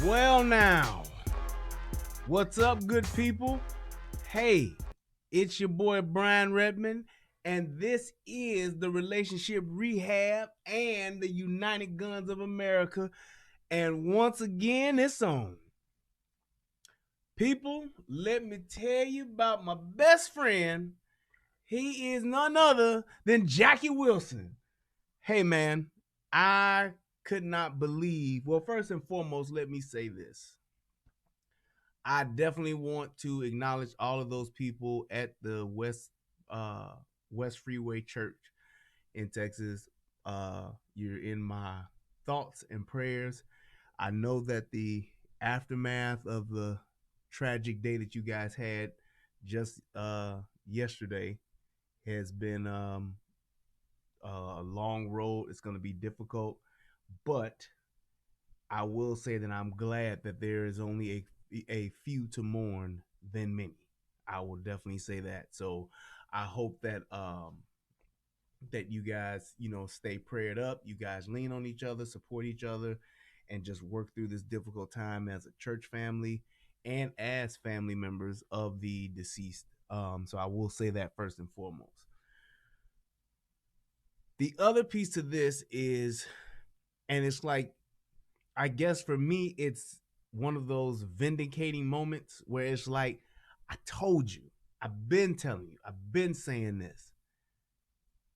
Well, now, what's up, good people? Hey, it's your boy Brian Redmond, and this is the Relationship Rehab and the United Guns of America. And once again, it's on. People, let me tell you about my best friend. He is none other than Jackie Wilson. Hey, man, I could not believe. Well, first and foremost, let me say this. I definitely want to acknowledge all of those people at the West Freeway Church in Texas. You're in my thoughts and prayers. I know that the aftermath of the tragic day that you guys had just yesterday has been a long road. It's going to be difficult, but I will say that I'm glad that there is only a few to mourn than many. I will definitely say that. So I hope that that you guys, stay prayed up. You guys lean on each other, support each other, and just work through this difficult time as a church family and as family members of the deceased. So I will say that first and foremost. The other piece to this is, and it's like, I guess for me, it's one of those vindicating moments where it's like, I told you, I've been telling you, I've been saying this.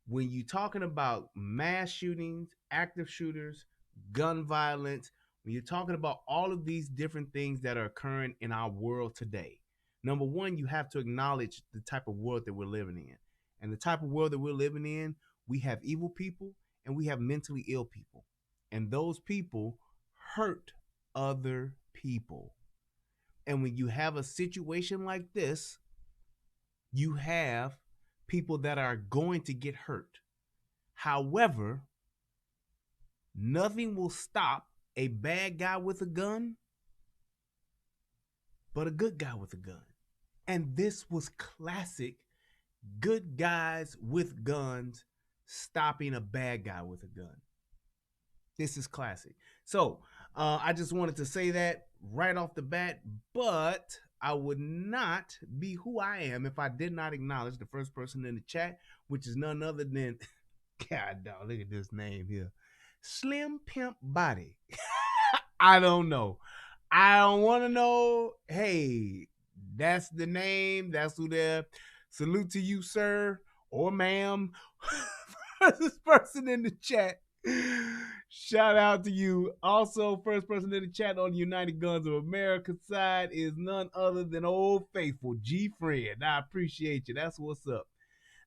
When you're talking about mass shootings, active shooters, gun violence, when you're talking about all of these different things that are occurring in our world today, number one, you have to acknowledge the type of world that we're living in. And the type of world that we're living in, we have evil people and we have mentally ill people. And those people hurt other people. And when you have a situation like this, you have people that are going to get hurt. However, nothing will stop a bad guy with a gun but a good guy with a gun. And this was classic good guys with guns stopping a bad guy with a gun. This is classic. So I just wanted to say that right off the bat, but I would not be who I am if I did not acknowledge the first person in the chat, which is none other than, God dog, look at this name here, Slim Pimp Body. I don't know. I don't want to know. Hey, that's the name. That's who they're. Salute to you, sir or ma'am. First person in the chat. Shout out to you. Also, first person in the chat on the United Guns of America side is none other than old faithful G Friend. I appreciate you. That's what's up.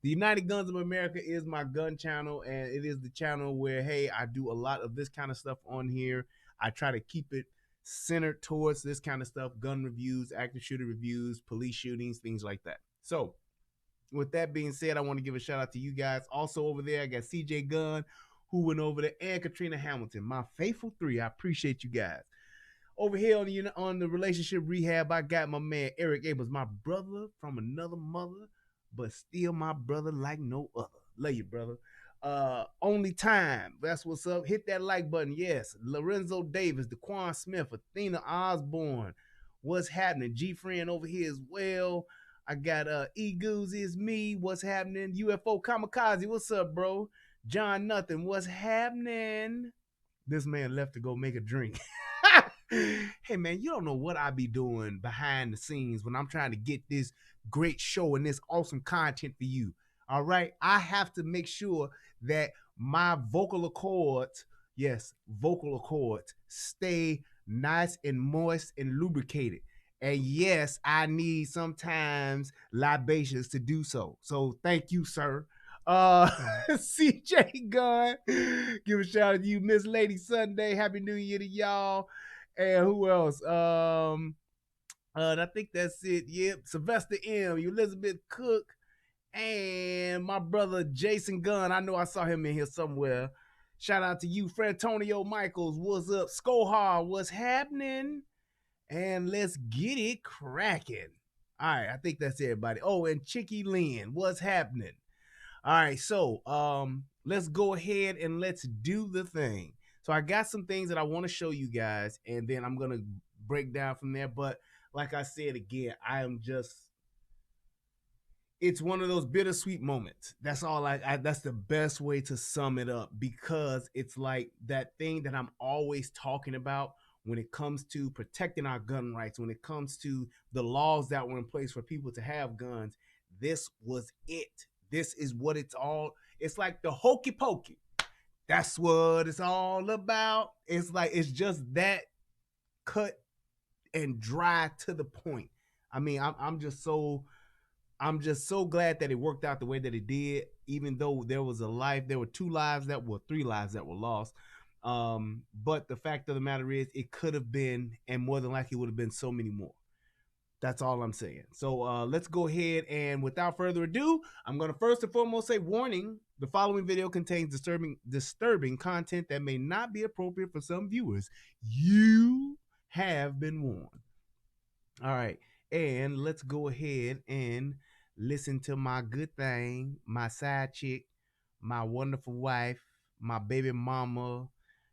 The United Guns of America is my gun channel, and it is the channel where, hey, I do a lot of this kind of stuff on here. I try to keep it centered towards this kind of stuff, gun reviews, active shooter reviews, police shootings, things like that. So with that being said, I want to give a shout out to you guys. Also over there, I got CJ Gunn, who went over there, and Katrina Hamilton, my faithful three. I appreciate you guys. Over here on the Relationship Rehab, I got my man Eric Abrams, my brother from another mother, but still my brother like no other. Love you, brother. Only time. That's what's up. Hit that like button. Yes. Lorenzo Davis, Daquan Smith, Athena Osborne. What's happening? G Friend over here as well. I got E-Goose is me. What's happening? UFO Kamikaze. What's up, bro? John Nothing. What's happening? This man left to go make a drink. Hey, man, you don't know what I be doing behind the scenes when I'm trying to get this great show and this awesome content for you. All right. I have to make sure that my vocal cords, yes, vocal cords, stay nice and moist and lubricated. And yes, I need sometimes libations to do so. So thank you, sir. CJ Gunn, give a shout out to you, Miss Lady Sunday. Happy New Year to y'all. And who else? I think that's it. Yep, Sylvester M, Elizabeth Cook, and my brother Jason Gunn. I know I saw him in here somewhere. Shout out to you, Frantonio Michaels. What's up? Skohar, what's happening? And let's get it cracking. All right, I think that's everybody. Oh, and Chicky Lynn, what's happening? All right, so let's go ahead and let's do the thing. So I got some things that I want to show you guys, and then I'm gonna break down from there. But like I said again, it's one of those bittersweet moments. That's all that's the best way to sum it up, because it's like that thing that I'm always talking about when it comes to protecting our gun rights, when it comes to the laws that were in place for people to have guns. This was it. This is what it's like the hokey pokey. That's what it's all about. It's like, it's just that cut and dry to the point. I mean, I'm just so glad that it worked out the way that it did, even though there were three lives that were lost. But the fact of the matter is, it could have been, and more than likely would have been, so many more. That's all I'm saying. So let's go ahead, and without further ado, I'm going to first and foremost say, warning, the following video contains disturbing content that may not be appropriate for some viewers. You have been warned. All right, and let's go ahead and listen to my good thing, my side chick, my wonderful wife, my baby mama,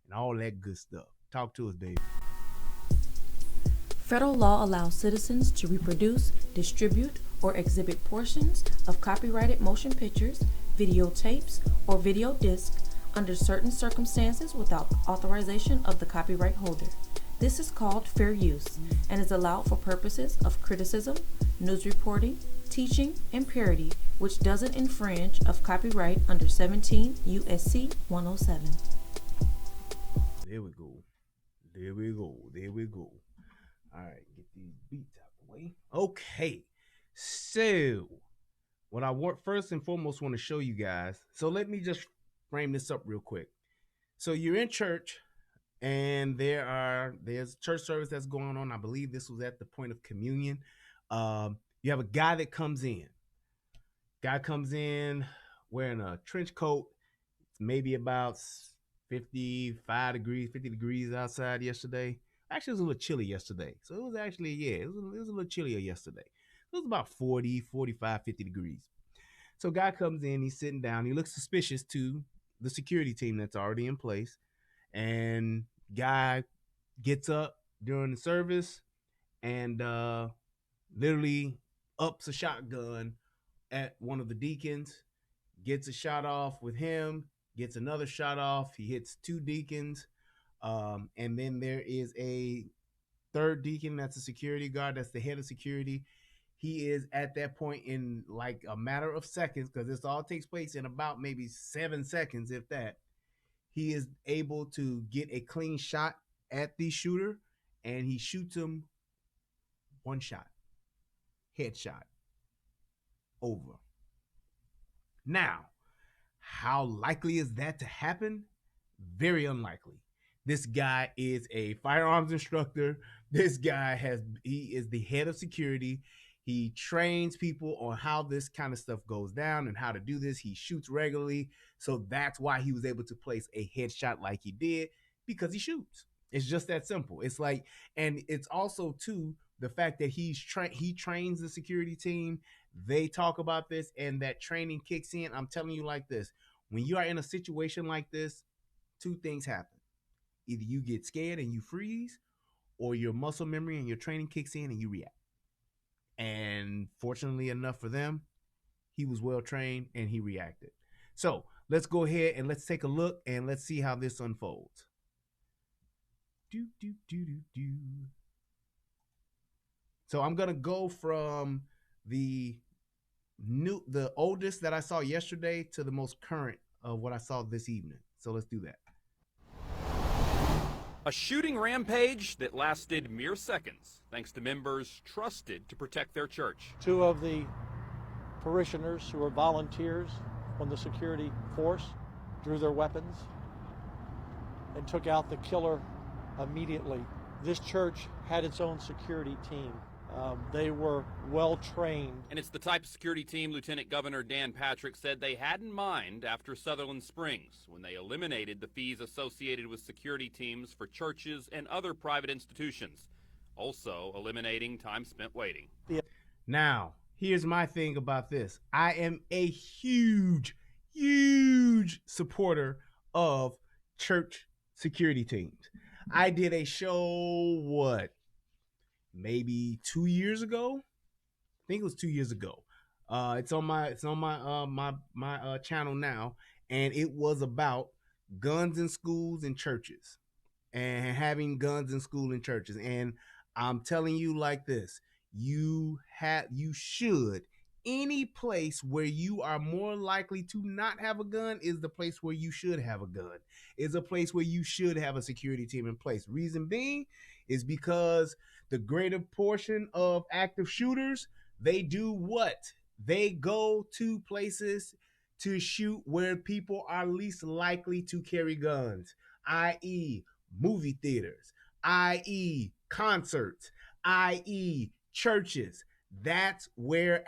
and all that good stuff. Talk to us, baby. Federal law allows citizens to reproduce, distribute, or exhibit portions of copyrighted motion pictures, videotapes, or video discs under certain circumstances without authorization of the copyright holder. This is called fair use and is allowed for purposes of criticism, news reporting, teaching, and parody, which doesn't infringe of copyright under 17 U.S.C. 107. There we go. There we go. There we go. All right, get these beats out the way. Okay, so what I first and foremost want to show you guys. So let me just frame this up real quick. So you're in church, and there's church service that's going on. I believe this was at the point of communion. You have a guy that comes in. Guy comes in wearing a trench coat. It's maybe about 50 degrees outside yesterday. Actually, it was a little chilly yesterday. So it was actually, it was a little chillier yesterday. It was about 40, 45, 50 degrees. So guy comes in, he's sitting down. He looks suspicious to the security team that's already in place. And guy gets up during the service and literally ups a shotgun at one of the deacons, gets a shot off with him, gets another shot off. He hits two deacons. And then there is a third deacon that's a security guard, that's the head of security. He is at that point, in like a matter of seconds, because this all takes place in about maybe 7 seconds, if that, he is able to get a clean shot at the shooter, and he shoots him one shot. Headshot. Over. Now, how likely is that to happen? Very unlikely. This guy is a firearms instructor. This guy he is the head of security. He trains people on how this kind of stuff goes down and how to do this. He shoots regularly. So that's why he was able to place a headshot like he did, because he shoots. It's just that simple. It's like, and it's also too, the fact that he trains the security team. They talk about this, and that training kicks in. I'm telling you like this, when you are in a situation like this, two things happen. Either you get scared and you freeze, or your muscle memory and your training kicks in and you react. And fortunately enough for them, he was well trained and he reacted. So let's go ahead and let's take a look and let's see how this unfolds. So I'm gonna go from the oldest that I saw yesterday to the most current of what I saw this evening. So let's do that. A shooting rampage that lasted mere seconds, thanks to members trusted to protect their church. Two of the parishioners who were volunteers on the security force drew their weapons and took out the killer immediately. This church had its own security team. They were well trained. And it's the type of security team Lieutenant Governor Dan Patrick said they had in mind after Sutherland Springs, when they eliminated the fees associated with security teams for churches and other private institutions, also eliminating time spent waiting. Now, here's my thing about this. I am a huge supporter of church security teams. I did a show, maybe 2 years ago? I think it was 2 years ago. It's on my channel now, and it was about guns in schools and churches, and having guns in school and churches. And I'm telling you like this: you should. Any place where you are more likely to not have a gun is the place where you should have a gun. Is a place where you should have a security team in place. Reason being is because the greater portion of active shooters, they do what? They go to places to shoot where people are least likely to carry guns, i.e., movie theaters, i.e., concerts, i.e., churches. That's where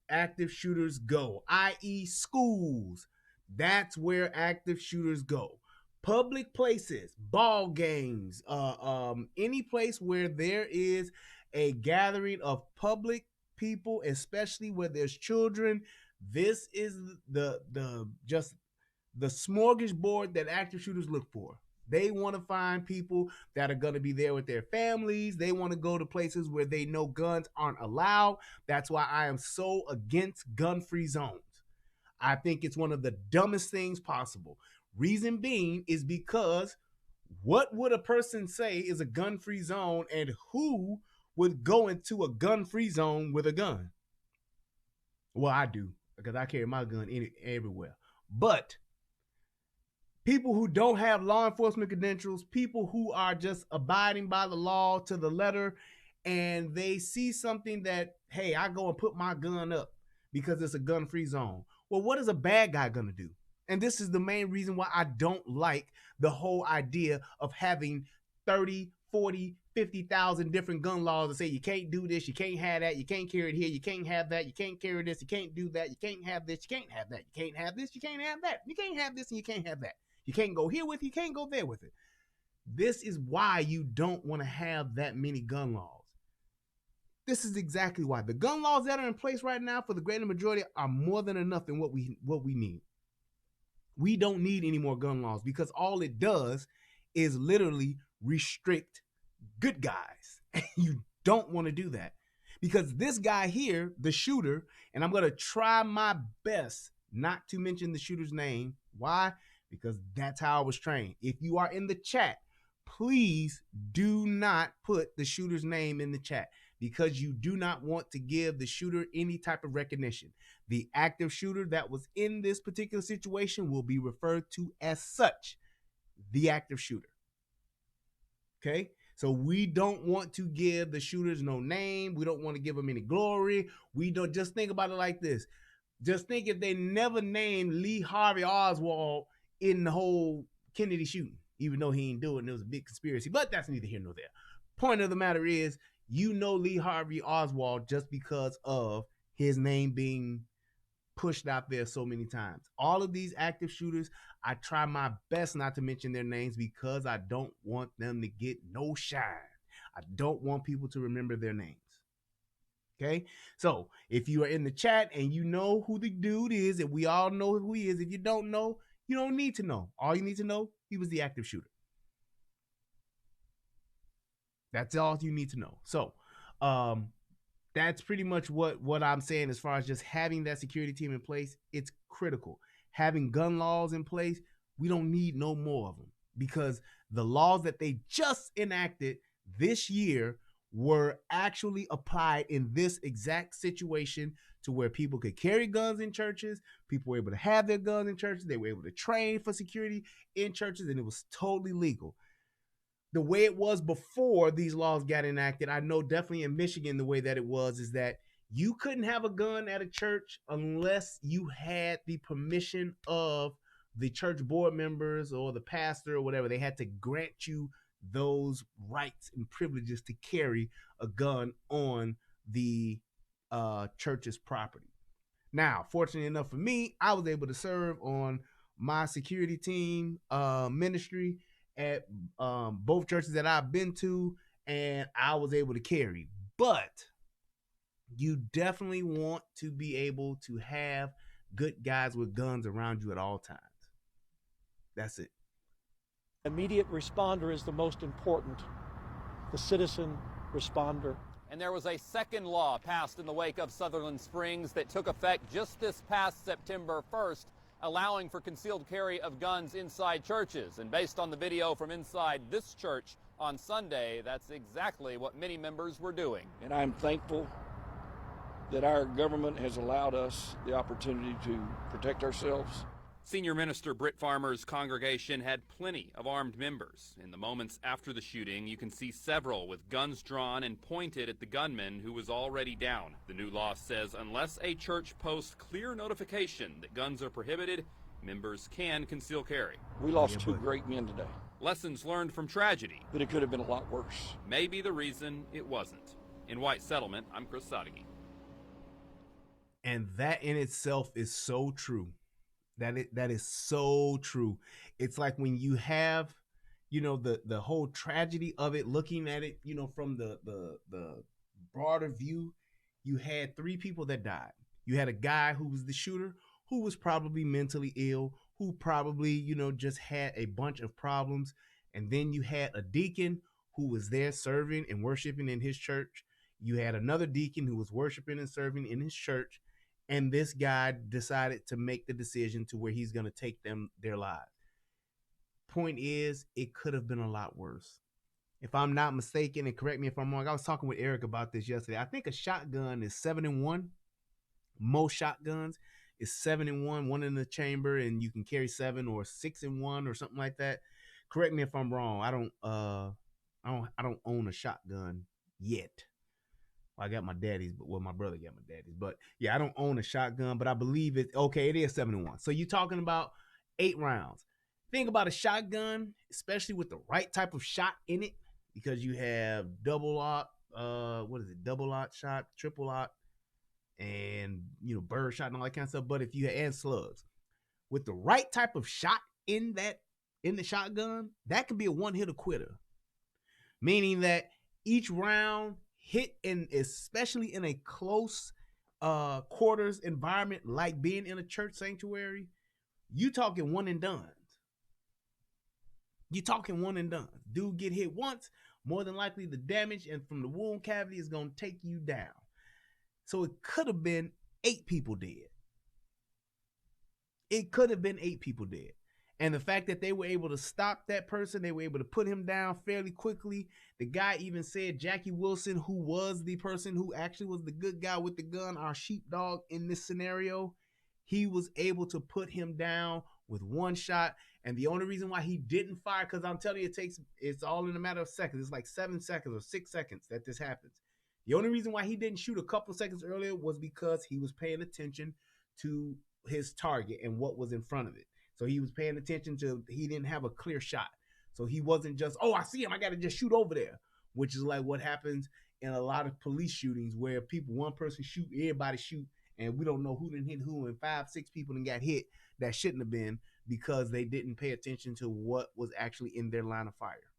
active shooters go, i.e., schools. That's where active shooters go. Public places, ball games, any place where there is a gathering of public people, especially where there's children. This is the smorgasbord that active shooters look for. They want to find people that are going to be there with their families. They want to go to places where they know guns aren't allowed. That's why I am so against gun-free zones. I think it's one of the dumbest things possible. Reason being is because what would a person say is a gun-free zone, and who would go into a gun-free zone with a gun? Well, I do, because I carry my gun everywhere. But people who don't have law enforcement credentials, people who are just abiding by the law to the letter, and they see something that, hey, I go and put my gun up because it's a gun-free zone. Well, what is a bad guy going to do? And this is the main reason why I don't like the whole idea of having 30, 40, 50,000 different gun laws that say you can't do this, you can't have that, you can't carry it here, you can't have that, you can't carry this, you can't do that, you can't have this, you can't have that, you can't have this, you can't have that, you can't have this, and you can't have that. You can't go here with it, you can't go there with it. This is why you don't want to have that many gun laws. This is exactly why. The gun laws that are in place right now for the greater majority are more than enough than what we need. We don't need any more gun laws, because all it does is literally restrict good guys. You don't want to do that, because this guy here, the shooter, and I'm going to try my best not to mention the shooter's name. Why? Because that's how I was trained. If you are in the chat, please do not put the shooter's name in the chat, because you do not want to give the shooter any type of recognition. The active shooter that was in this particular situation will be referred to as such, the active shooter. Okay? So we don't want to give the shooters no name. We don't want to give them any glory. We don't. Just think about it like this. Just think if they never named Lee Harvey Oswald in the whole Kennedy shooting, even though he ain't do it and it was a big conspiracy. But that's neither here nor there. Point of the matter is, you know Lee Harvey Oswald just because of his name being pushed out there so many times. All of these active shooters, I try my best not to mention their names, because I don't want them to get no shine. I don't want people to remember their names. Okay? So if you are in the chat and you know who the dude is, and we all know who he is, if you don't know, you don't need to know. All you need to know, he was the active shooter. That's all you need to know. So that's pretty much what I'm saying as far as just having that security team in place. It's critical. Having gun laws in place, we don't need no more of them, because the laws that they just enacted this year were actually applied in this exact situation, to where people could carry guns in churches. People were able to have their guns in churches. They were able to train for security in churches, and it was totally legal. The way it was before these laws got enacted, I know definitely in Michigan, the way that it was is that you couldn't have a gun at a church unless you had the permission of the church board members or the pastor or whatever. They had to grant you those rights and privileges to carry a gun on the church's property. Now, fortunately enough for me, I was able to serve on my security team ministry at both churches that I've been to, and I was able to carry. But you definitely want to be able to have good guys with guns around you at all times. That's it. Immediate responder is the most important, the citizen responder. And there was a second law passed in the wake of Sutherland Springs that took effect just this past September 1st, allowing for concealed carry of guns inside churches. And based on the video from inside this church on Sunday, that's exactly what many members were doing. And I'm thankful that our government has allowed us the opportunity to protect ourselves. Senior Minister Britt Farmer's congregation had plenty of armed members. In the moments after the shooting, you can see several with guns drawn and pointed at the gunman who was already down. The new law says unless a church posts clear notification that guns are prohibited, members can conceal carry. We lost two great men today. Lessons learned from tragedy. But it could have been a lot worse. Maybe the reason it wasn't. In White Settlement, I'm Chris Sadeghi. And that in itself is so true. That is so true. It's like when you have, the whole tragedy of it, looking at it, from the broader view, you had 3 people that died. You had a guy who was the shooter, who was probably mentally ill, who probably, just had a bunch of problems. And then you had a deacon who was there serving and worshiping in his church. You had another deacon who was worshiping and serving in his church. And this guy decided to make the decision to where he's going to take their lives. Point is, it could have been a lot worse. If I'm not mistaken, and correct me if I'm wrong, I was talking with Eric about this yesterday. I think a shotgun is 7-in-1. Most shotguns is 7-in-1, one in the chamber, and you can carry 7 or 6-in-1 or something like that. Correct me if I'm wrong. I don't own a shotgun yet. I got my daddy's, but my brother got my daddy's. But yeah, I don't own a shotgun, but I believe it is 7-in-1. So you're talking about 8 rounds. Think about a shotgun, especially with the right type of shot in it, because you have double lock, double lock shot, triple lock, and bird shot and all that kind of stuff. But if you and slugs, with the right type of shot in the shotgun, that could be a one-hitter quitter. Meaning that each round hit, in especially in a close quarters environment like being in a church sanctuary, you talking one and done. You're talking one and done. Dude get hit once, more than likely the damage and from the wound cavity is going to take you down. So it could have been 8 people dead. It could have been 8 people dead. And the fact that they were able to stop that person, they were able to put him down fairly quickly. The guy even said Jackie Wilson, who was the person who actually was the good guy with the gun, our sheepdog in this scenario, he was able to put him down with one shot. And the only reason why he didn't fire, because I'm telling you, it's all in a matter of seconds. It's like 7 seconds or 6 seconds that this happens. The only reason why he didn't shoot a couple seconds earlier was because he was paying attention to his target and what was in front of it. So he was paying attention to, he didn't have a clear shot. So he wasn't just, I see him, I got to just shoot over there, which is like what happens in a lot of police shootings where one person shoot, everybody shoot, and we don't know who didn't hit who, and 5, 6 people done got hit that shouldn't have been because they didn't pay attention to what was actually in their line of fire.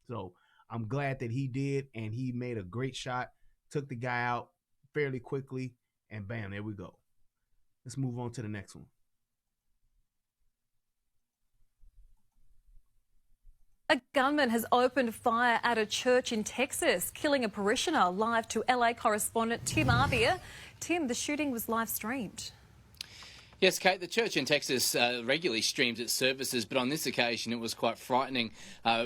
So I'm glad that he did, and he made a great shot, took the guy out fairly quickly, and bam, there we go. Let's move on to the next one. A gunman has opened fire at a church in Texas, killing a parishioner. Live to LA correspondent Tim Arvia. Tim, the shooting was live streamed. Yes, Kate, the church in Texas regularly streams its services, but on this occasion it was quite frightening.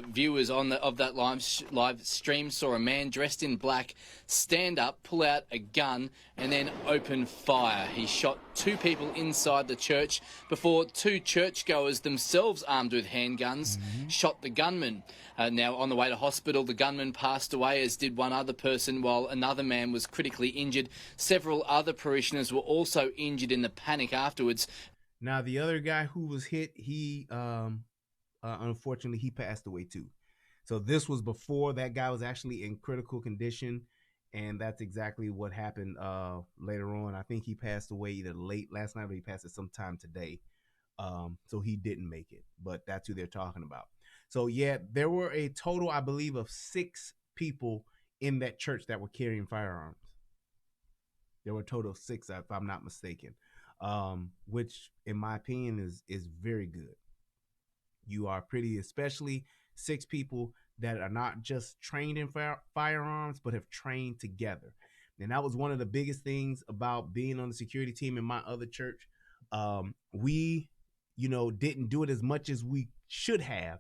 Viewers of that live stream saw a man dressed in black stand up, pull out a gun and then open fire. He shot 2 people inside the church before 2 churchgoers, themselves armed with handguns, shot the gunman. Now, on the way to hospital, the gunman passed away, as did one other person, while another man was critically injured. Several other parishioners were also injured in the panic afterwards. Now, the other guy who was hit, he unfortunately, he passed away too. So this was before that guy was actually in critical condition, and that's exactly what happened later on. I think he passed away either late last night or he passed it sometime today. So he didn't make it, but that's who they're talking about. So yeah, there were a total, I believe, of 6 people in that church that were carrying firearms. There were a total of 6, if I'm not mistaken, which in my opinion is very good. You are pretty, especially 6 people that are not just trained in firearms, but have trained together. And that was one of the biggest things about being on the security team in my other church. We, didn't do it as much as we should have,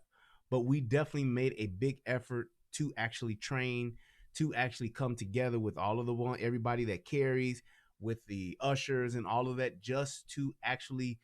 but we definitely made a big effort to actually train, to actually come together with all of everybody that carries, with the ushers and all of that, just to actually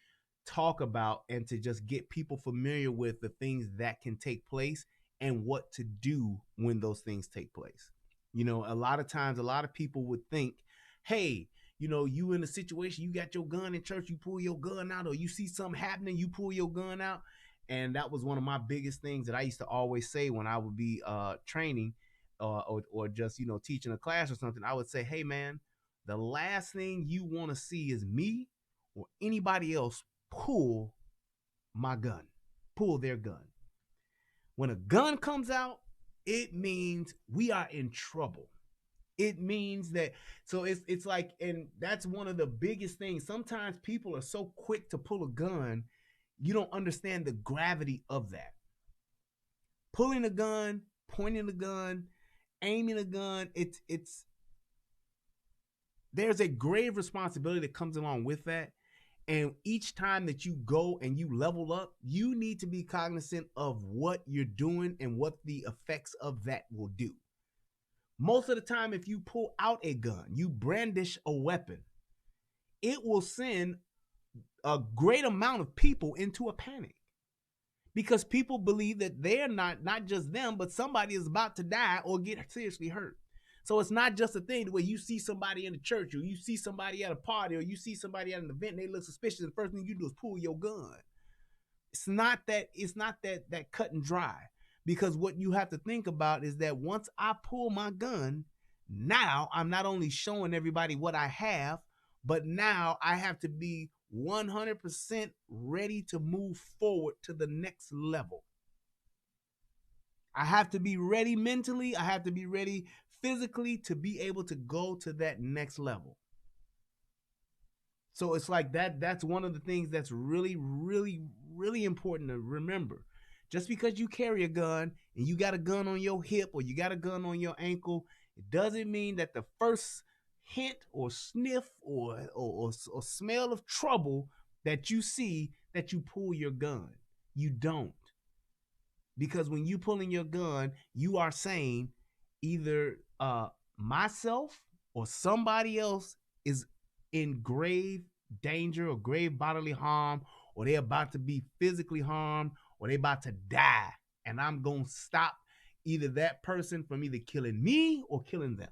talk about and to just get people familiar with the things that can take place and what to do when those things take place. A lot of times, a lot of people would think, hey, you in a situation, you got your gun in church, you pull your gun out, or you see something happening, you pull your gun out. And that was one of my biggest things that I used to always say when I would be training or just, teaching a class or something. I would say, hey, man, the last thing you want to see is me or anybody else pull my gun, pull their gun. When a gun comes out, it means we are in trouble. It means that, so it's like, and that's one of the biggest things. Sometimes people are so quick to pull a gun, you don't understand the gravity of that. Pulling a gun, pointing a gun, aiming a gun, there's a grave responsibility that comes along with that. And each time that you go and you level up, you need to be cognizant of what you're doing and what the effects of that will do. Most of the time, if you pull out a gun, you brandish a weapon, it will send a great amount of people into a panic, because people believe that they're not just them, but somebody is about to die or get seriously hurt. So it's not just a thing where you see somebody in the church, or you see somebody at a party, or you see somebody at an event and they look suspicious, and the first thing you do is pull your gun. It's not that cut and dry, because what you have to think about is that once I pull my gun, now I'm not only showing everybody what I have, but now I have to be 100% ready to move forward to the next level. I have to be ready mentally. I have to be ready physically to be able to go to that next level. So it's like that's one of the things that's really, really, really important to remember. Just because you carry a gun and you got a gun on your hip or you got a gun on your ankle, it doesn't mean that the first hint or sniff or smell of trouble that you see, that you pull your gun. You don't. Because when you pulling your gun, you are saying either myself or somebody else is in grave danger or grave bodily harm, or they're about to be physically harmed, or they're about to die. And I'm going to stop either that person from either killing me or killing them.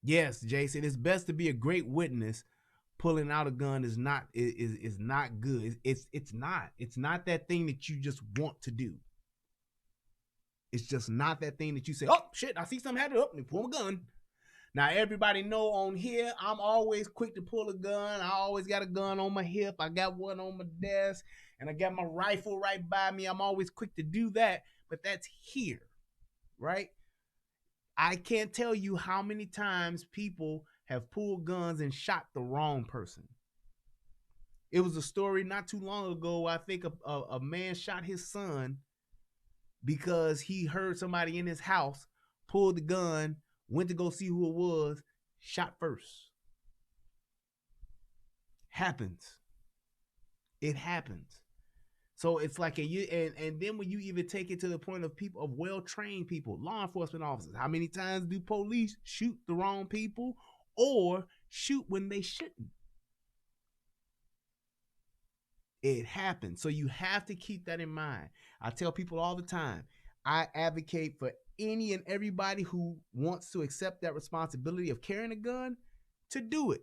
Yes, Jason, it's best to be a great witness. Pulling out a gun is not good. It's not that thing that you just want to do. It's just not that thing that you say, oh shit, I see something happening, let me pull my gun. Now everybody know on here, I'm always quick to pull a gun. I always got a gun on my hip. I got one on my desk, and I got my rifle right by me. I'm always quick to do that, but that's here, right? I can't tell you how many times people have pulled guns and shot the wrong person. It was a story not too long ago. I think a man shot his son because he heard somebody in his house, pulled the gun, went to go see who it was, shot first. Happens. It happens. So it's like and then when you even take it to the point of people, of well-trained people, law enforcement officers, how many times do police shoot the wrong people or shoot when they shouldn't? It happens. So you have to keep that in mind. I tell people all the time, I advocate for any and everybody who wants to accept that responsibility of carrying a gun to do it.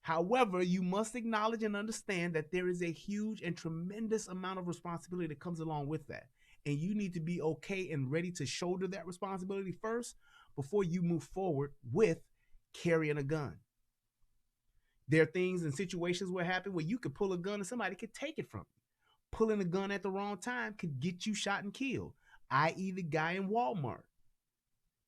However, you must acknowledge and understand that there is a huge and tremendous amount of responsibility that comes along with that. And you need to be okay and ready to shoulder that responsibility first before you move forward with carrying a gun. There are things and situations where happen where you could pull a gun and somebody could take it from you. Pulling a gun at the wrong time could get you shot and killed, i.e. the guy in Walmart.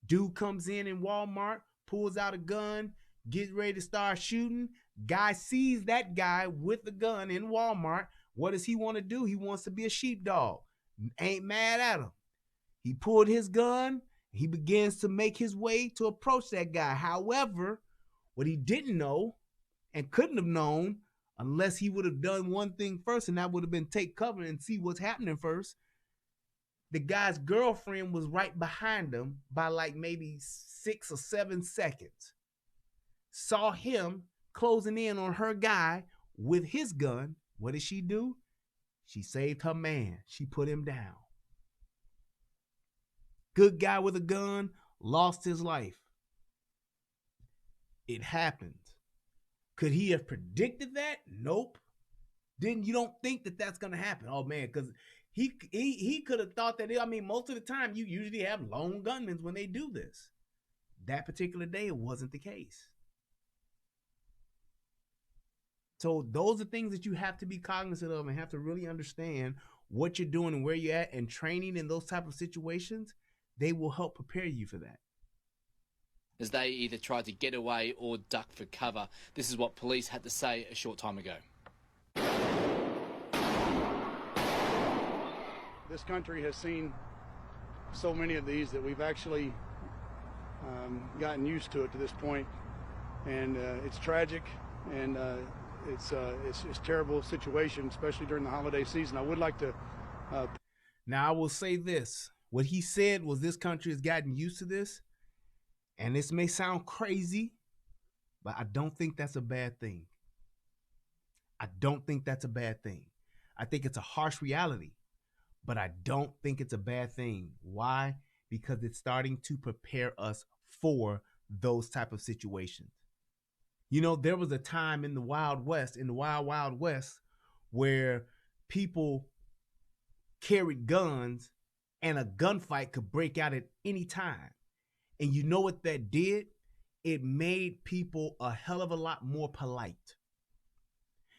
Dude comes in Walmart, pulls out a gun, gets ready to start shooting. Guy sees that guy with the gun in Walmart, What does he want to do? He wants to be a sheepdog. Ain't mad at him. He pulled his gun. He begins to make his way to approach that guy. However, what he didn't know and couldn't have known unless he would have done one thing first, and that would have been take cover and see what's happening first. The guy's girlfriend was right behind him by like maybe 6 or 7 seconds. Saw him closing in on her guy with his gun. What did she do? She saved her man. She put him down. Good guy with a gun lost his life. It happened. Could he have predicted that? Nope. You don't think that that's going to happen? Oh, man, because he could have thought that. I mean, most of the time, you usually have lone gunmen when they do this. That particular day, it wasn't the case. So those are things that you have to be cognizant of and have to really understand what you're doing and where you're at, and training in those type of situations, they will help prepare you for that. As they either tried to get away or duck for cover. This is what police had to say a short time ago. This country has seen so many of these that we've actually gotten used to it to this point, and it's tragic, and it's a terrible situation, especially during the holiday season. I would like to. Now, I will say this. What he said was this country has gotten used to this, and this may sound crazy, but I don't think that's a bad thing. I don't think that's a bad thing. I think it's a harsh reality, but I don't think it's a bad thing. Why? Because it's starting to prepare us for those type of situations. You know, there was a time in the Wild West, in the Wild West, where people carried guns and a gunfight could break out at any time. And you know what that did? It made people a hell of a lot more polite.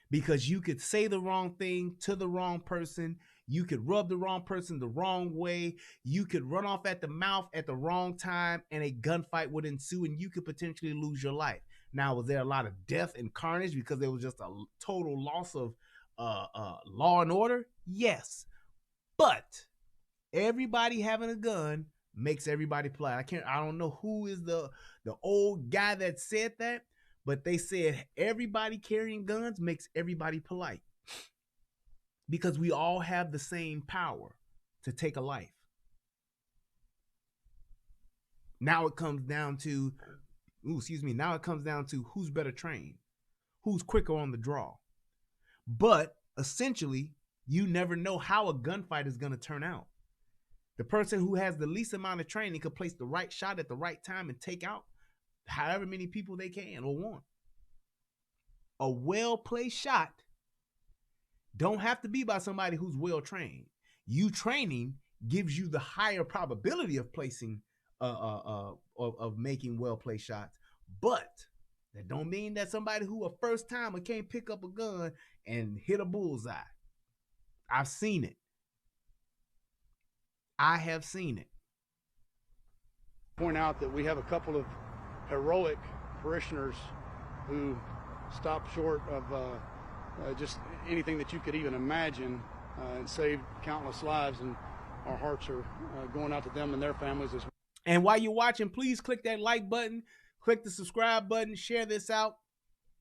Because you could say the wrong thing to the wrong person. You could rub the wrong person the wrong way. You could run off at the mouth at the wrong time, and a gunfight would ensue, and you could potentially lose your life. Now, was there a lot of death and carnage because there was just a total loss of law and order? Yes. But everybody having a gun makes everybody polite. I don't know who is the old guy that said that, but they said everybody carrying guns makes everybody polite. Because we all have the same power to take a life. Now it comes down to, now it comes down to who's better trained, who's quicker on the draw. But essentially, you never know how a gunfight is going to turn out. The person who has the least amount of training could place the right shot at the right time and take out however many people they can or want. A well-placed shot don't have to be by somebody who's well-trained. You training gives you the higher probability of placing, of making well-placed shots. But that don't mean that somebody who a first timer can't pick up a gun and hit a bullseye. I've seen it. I have seen it. Point out that we have a couple of heroic parishioners who stopped short of just anything that you could even imagine and saved countless lives, and our hearts are going out to them and their families as well. And while you're watching, please click that like button, click the subscribe button, share this out.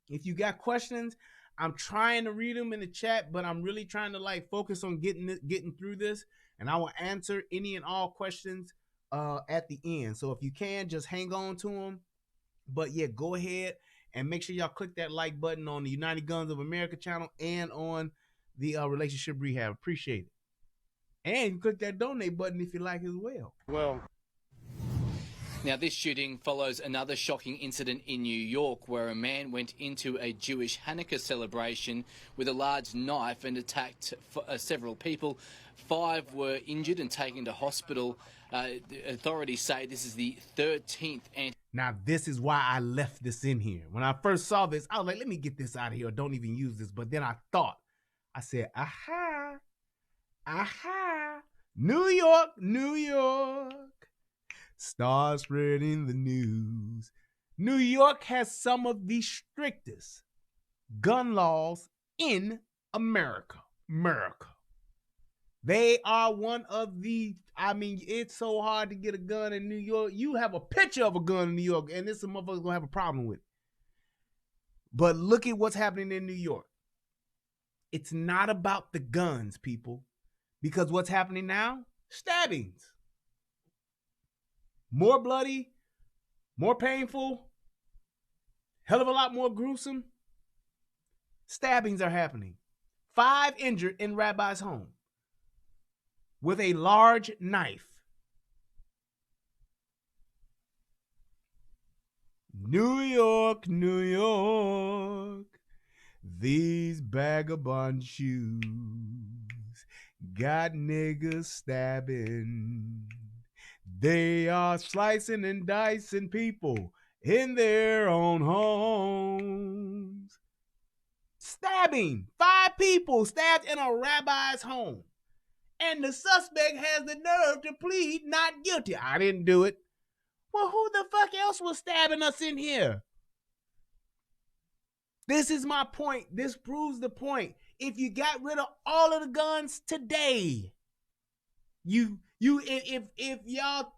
If you got questions, I'm trying to read them in the chat, but I'm really trying to focus on getting through this, and I will answer any and all questions at the end. So if you can, just hang on to them. But yeah, go ahead and make sure y'all click that like button on the United Guns of America channel and on the Relationship Rehab. Appreciate it. And click that donate button if you like as well. Well, now, this shooting follows another shocking incident in New York where a man went into a Jewish Hanukkah celebration with a large knife and attacked several people. 5 were injured and taken to hospital. Authorities say this is the 13th. Now, this is why I left this in here. When I first saw this, I was like, let me get this out of here. Or don't even use this. But then I said, aha, New York, New York. Start spreading the news. New York has some of the strictest gun laws in America. America. They are one of the, I mean, it's so hard to get a gun in New York. You have a picture of a gun in New York, and this motherfucker's gonna have a problem with it. But look at what's happening in New York. It's not about the guns, people. Because what's happening now? Stabbings. More bloody, more painful, hell of a lot more gruesome. Stabbings are happening. 5 injured in Rabbi's home with a large knife. New York, New York, these vagabond shoes got niggas stabbing. They are slicing and dicing people in their own homes. Stabbing. 5 people stabbed in a rabbi's home. And the suspect has the nerve to plead not guilty. I didn't do it. Well, who the fuck else was stabbing us in here? This is my point. This proves the point. If you got rid of all of the guns today, if y'all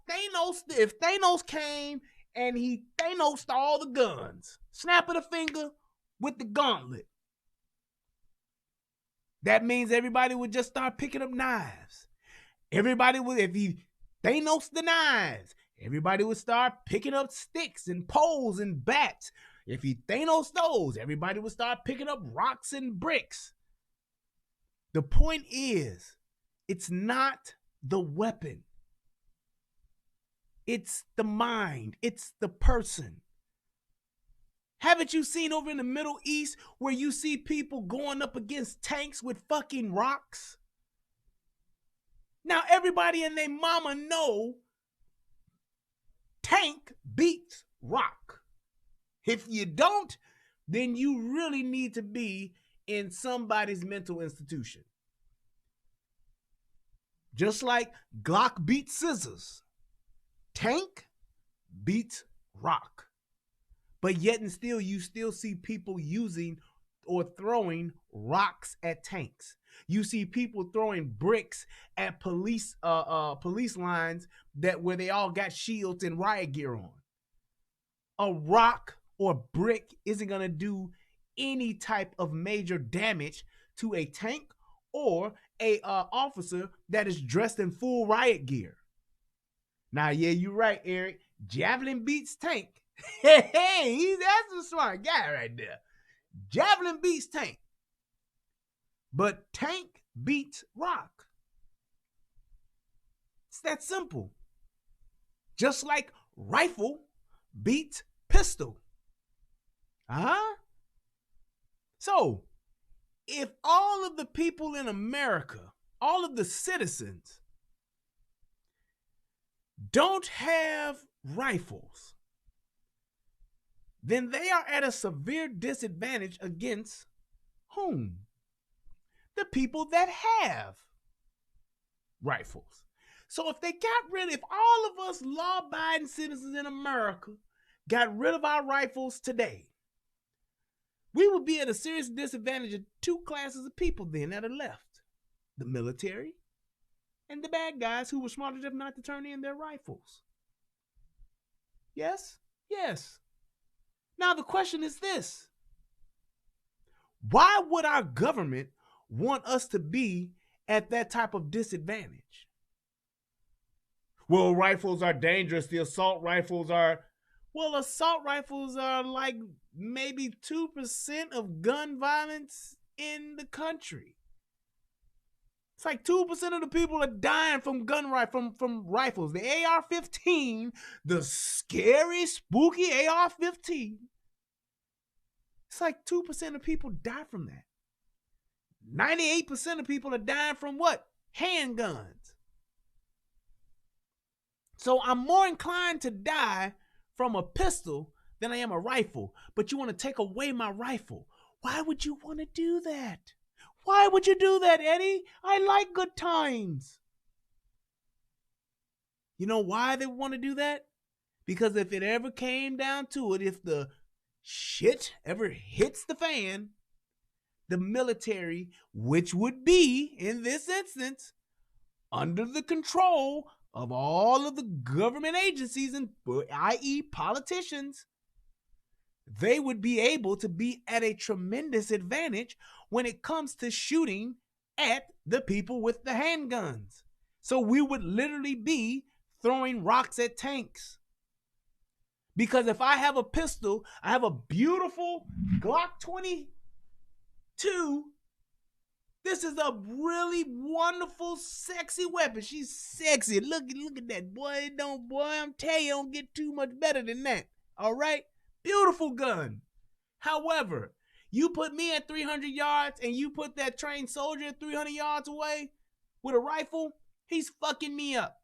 if Thanos came and he Thanos'd all the guns, snap of the finger with the gauntlet, that means everybody would just start picking up knives. Everybody would, if he Thanos the knives, everybody would start picking up sticks and poles and bats. If he Thanos those, everybody would start picking up rocks and bricks. The point is, it's not the weapon. It's the mind. It's the person. Haven't you seen over in the Middle East where you see people going up against tanks with fucking rocks? Now everybody and their mama know tank beats rock. If you don't, then you really need to be in somebody's mental institution. Just like Glock beats scissors, tank beats rock. But yet and still, you still see people using or throwing rocks at tanks. You see people throwing bricks at police lines where they all got shields and riot gear on. A rock or brick isn't gonna do any type of major damage to a tank or a officer that is dressed in full riot gear. Now, yeah, you're right, Eric. Javelin beats tank. Hey, that's a smart guy right there. Javelin beats tank. But tank beats rock. It's that simple. Just like rifle beats pistol. So, if all of the people in America, all of the citizens, don't have rifles, then they are at a severe disadvantage against whom? The people that have rifles. So if if all of us law-abiding citizens in America got rid of our rifles today, we would be at a serious disadvantage of 2 classes of people then that are left. The military and the bad guys who were smart enough not to turn in their rifles. Yes? Yes. Now the question is this. Why would our government want us to be at that type of disadvantage? Well, rifles are dangerous. The assault rifles are... Well, assault rifles are like maybe 2% of gun violence in the country. It's like 2% of the people are dying from from rifles. The AR-15, the scary, spooky AR-15. It's like 2% of people die from that. 98% of people are dying from what? Handguns. So I'm more inclined to die from a pistol than I am a rifle. But you want to take away my rifle. Why would you want to do that? Why would you do that, Eddie? I like good times. You know why they want to do that? Because if it ever came down to it, if the shit ever hits the fan, the military, which would be, in this instance, under the control of all of the government agencies, and i.e. politicians, they would be able to be at a tremendous advantage when it comes to shooting at the people with the handguns. So we would literally be throwing rocks at tanks. Because if I have a pistol, I have a beautiful Glock 22. This is a really wonderful, sexy weapon. She's sexy. Look at that, boy. I'm telling you, don't get too much better than that. All right? Beautiful gun. However, you put me at 300 yards and you put that trained soldier 300 yards away with a rifle, he's fucking me up.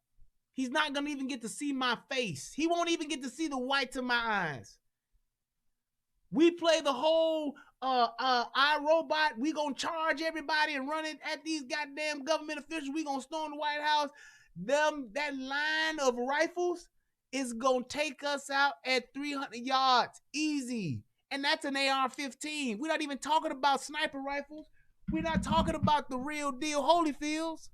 He's not going to even get to see my face. He won't even get to see the whites of my eyes. We play the whole iRobot. We going to charge everybody and run it at these goddamn government officials. We going to storm the White House. That line of rifles is going to take us out at 300 yards. Easy. And that's an AR-15. We're not even talking about sniper rifles. We're not talking about the real deal Holyfields.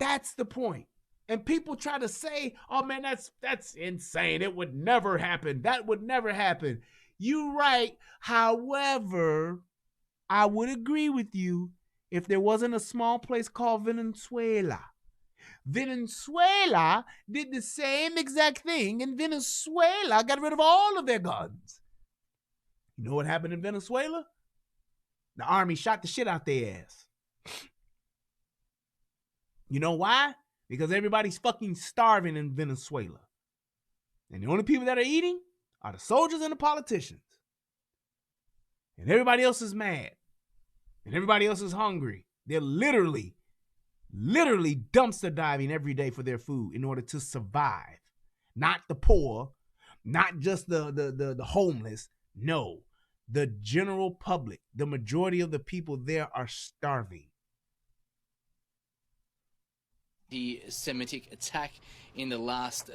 That's the point. And people try to say, oh man, that's insane. It would never happen. That would never happen. You're right. However, I would agree with you if there wasn't a small place called Venezuela. Venezuela did the same exact thing, and Venezuela got rid of all of their guns. You know what happened in Venezuela? The army shot the shit out their ass. You know why? Because everybody's fucking starving in Venezuela. And the only people that are eating are the soldiers and the politicians. And everybody else is mad. And everybody else is hungry. They're literally dumpster diving every day for their food in order to survive. Not the poor, not just the homeless. No, the general public, the majority of the people there are starving. The Semitic attack in the last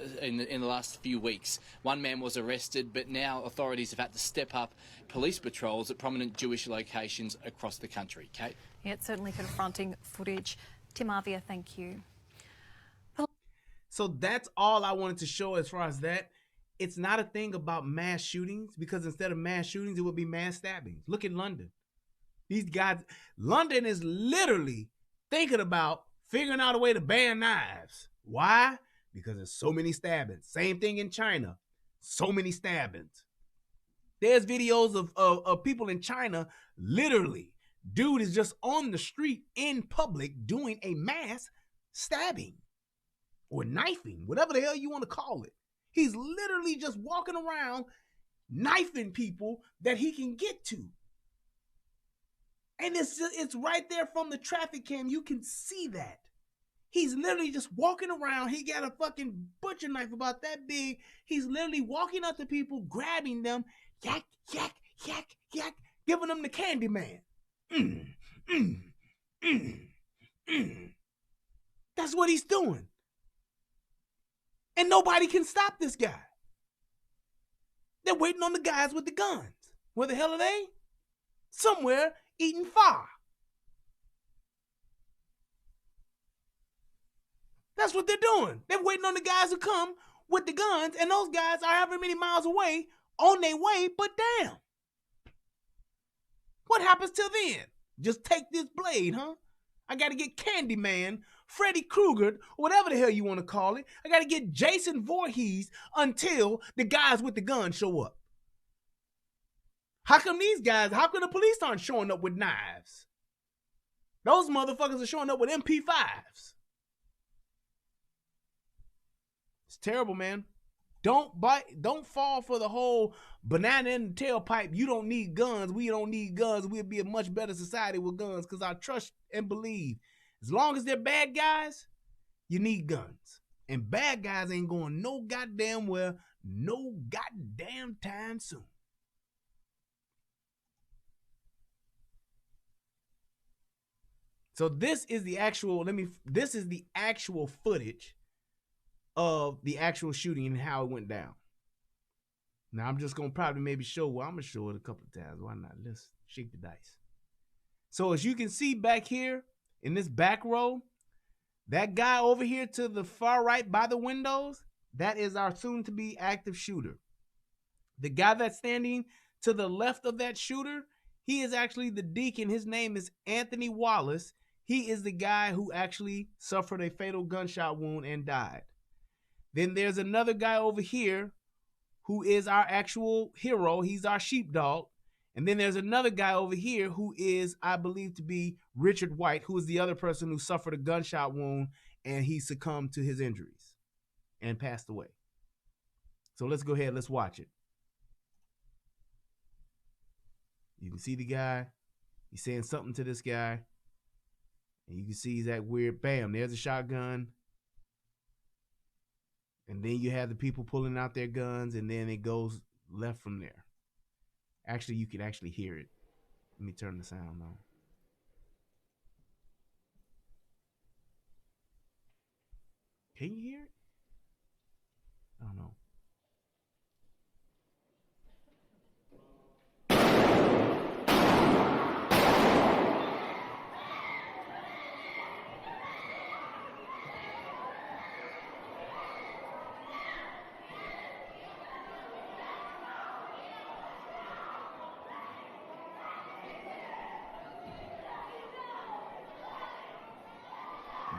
few weeks. One man was arrested, but now authorities have had to step up police patrols at prominent Jewish locations across the country. Kate? Yeah, it's certainly confronting footage. Tim Avia, thank you. So that's all I wanted to show as far as that. It's not a thing about mass shootings, because instead of mass shootings, it would be mass stabbings. Look at London. These guys, London is literally thinking about figuring out a way to ban knives. Why? Because there's so many stabbings. Same thing in China. So many stabbings. There's videos of people in China, literally, dude is just on the street in public doing a mass stabbing or knifing, whatever the hell you want to call it. He's literally just walking around knifing people that he can get to. And it's right there from the traffic cam. You can see that. He's literally just walking around. He got a fucking butcher knife about that big. He's literally walking up to people, grabbing them, yak, yak, yak, yak, giving them the candy man. That's what he's doing. And nobody can stop this guy. They're waiting on the guys with the guns. Where the hell are they? Somewhere eating pho. That's what they're doing. They're waiting on the guys who come with the guns, and those guys are however many miles away on their way, but damn. What happens till then? Just take this blade, huh? I got to get Candyman, Freddy Krueger, whatever the hell you want to call it. I got to get Jason Voorhees until the guys with the gun show up. How come the police aren't showing up with knives? Those motherfuckers are showing up with MP5s. It's terrible, man. Don't fall for the whole banana in the tailpipe. You don't need guns. We don't need guns. We'll be a much better society with guns, because I trust and believe as long as they're bad guys, you need guns. And bad guys ain't going no goddamn where, no goddamn time soon. So this is the actual footage of the actual shooting and how it went down. Now I'm just gonna probably maybe show. Well, I'm gonna show it a couple of times. Why not? Let's shake the dice. So as you can see back here in this back row, that guy over here to the far right by the windows, that is our soon-to-be active shooter. The guy that's standing to the left of that shooter, he is actually the deacon. His name is Anthony Wallace. He is the guy who actually suffered a fatal gunshot wound and died. Then there's another guy over here who is our actual hero. He's our sheepdog. And then there's another guy over here who is, I believe, to be Richard White, who is the other person who suffered a gunshot wound and he succumbed to his injuries and passed away. So let's go ahead. Let's watch it. You can see the guy. He's saying something to this guy. And you can see he's that weird, bam, there's a shotgun. And then you have the people pulling out their guns, and then it goes left from there. Actually, you can actually hear it. Let me turn the sound on. Can you hear it? I don't know.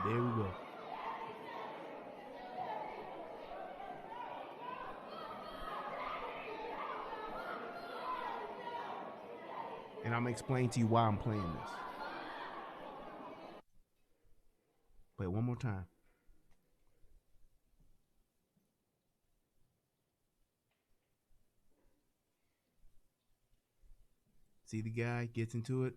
There we go. And I'm going to explain to you why I'm playing this. Play it one more time. See the guy gets into it.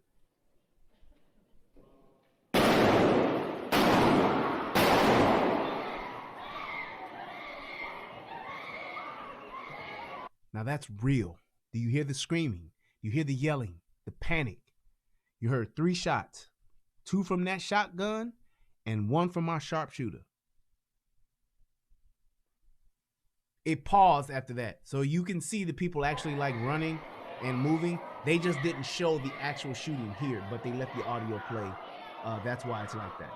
Now that's real. Do you hear the screaming? You hear the yelling, the panic. You heard 3 shots, 2 from that shotgun and 1 from our sharpshooter. It paused after that. So you can see the people actually like running and moving. They just didn't show the actual shooting here, but they let the audio play. That's why it's like that.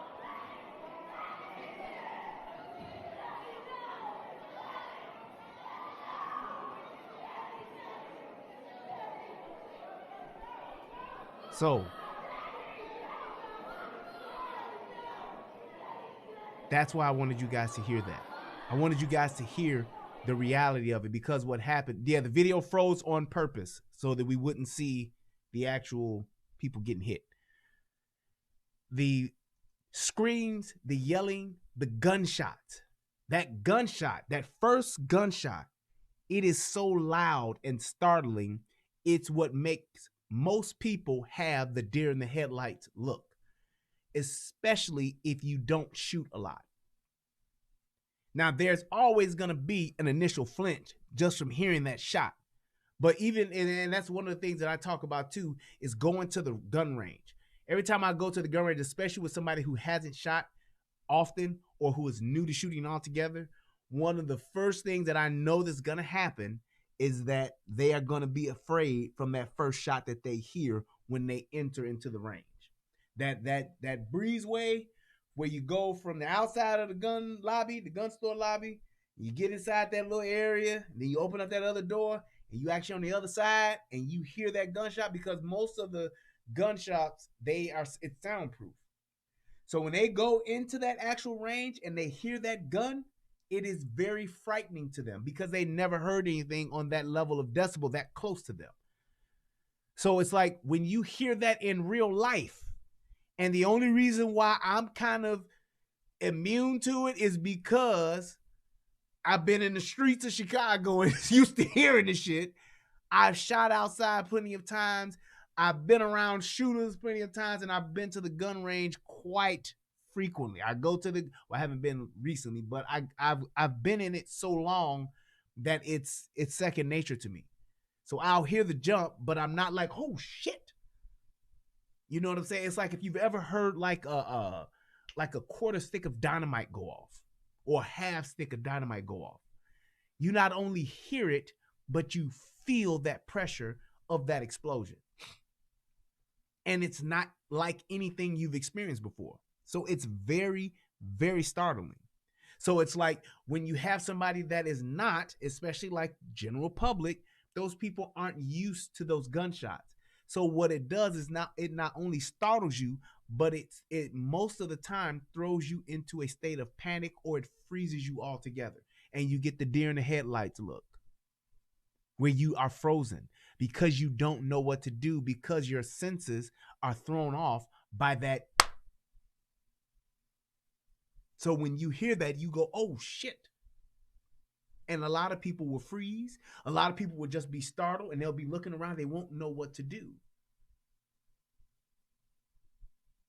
So that's why I wanted you guys to hear that. I wanted you guys to hear the reality of it, because what happened, the video froze on purpose so that we wouldn't see the actual people getting hit. The screams, the yelling, the gunshots, that first gunshot, it is so loud and startling. It's what makes most people have the deer in the headlights look, especially if you don't shoot a lot. Now, there's always going to be an initial flinch just from hearing that shot. But even, and that's one of the things that I talk about too, is going to the gun range. Every time I go to the gun range, especially with somebody who hasn't shot often or who is new to shooting altogether, one of the first things that I know that's going to happen is that they are going to be afraid from that first shot that they hear when they enter into the range. That breezeway where you go from the outside of the gun lobby, the gun store lobby, you get inside that little area, then you open up that other door, and you actually on the other side, and you hear that gunshot, because most of the gun shops, it's soundproof. So when they go into that actual range and they hear that gun, it is very frightening to them because they never heard anything on that level of decibel that close to them. So it's like when you hear that in real life, and the only reason why I'm kind of immune to it is because I've been in the streets of Chicago and used to hearing this shit. I've shot outside plenty of times. I've been around shooters plenty of times, and I've been to the gun range quite frequently. I go to I haven't been recently, but I've been in it so long that it's second nature to me. So I'll hear the jump, but I'm not like, oh shit. You know what I'm saying? It's like if you've ever heard like a quarter stick of dynamite go off or a half stick of dynamite go off. You not only hear it, but you feel that pressure of that explosion. And it's not like anything you've experienced before. So it's very, very startling. So it's like when you have somebody that is not, especially like general public, those people aren't used to those gunshots. So what it does is it not only startles you, but it most of the time throws you into a state of panic, or it freezes you altogether. And you get the deer in the headlights look, where you are frozen because you don't know what to do, because your senses are thrown off by that. So when you hear that, you go, oh shit. And a lot of people will freeze. A lot of people will just be startled, and they'll be looking around. They won't know what to do.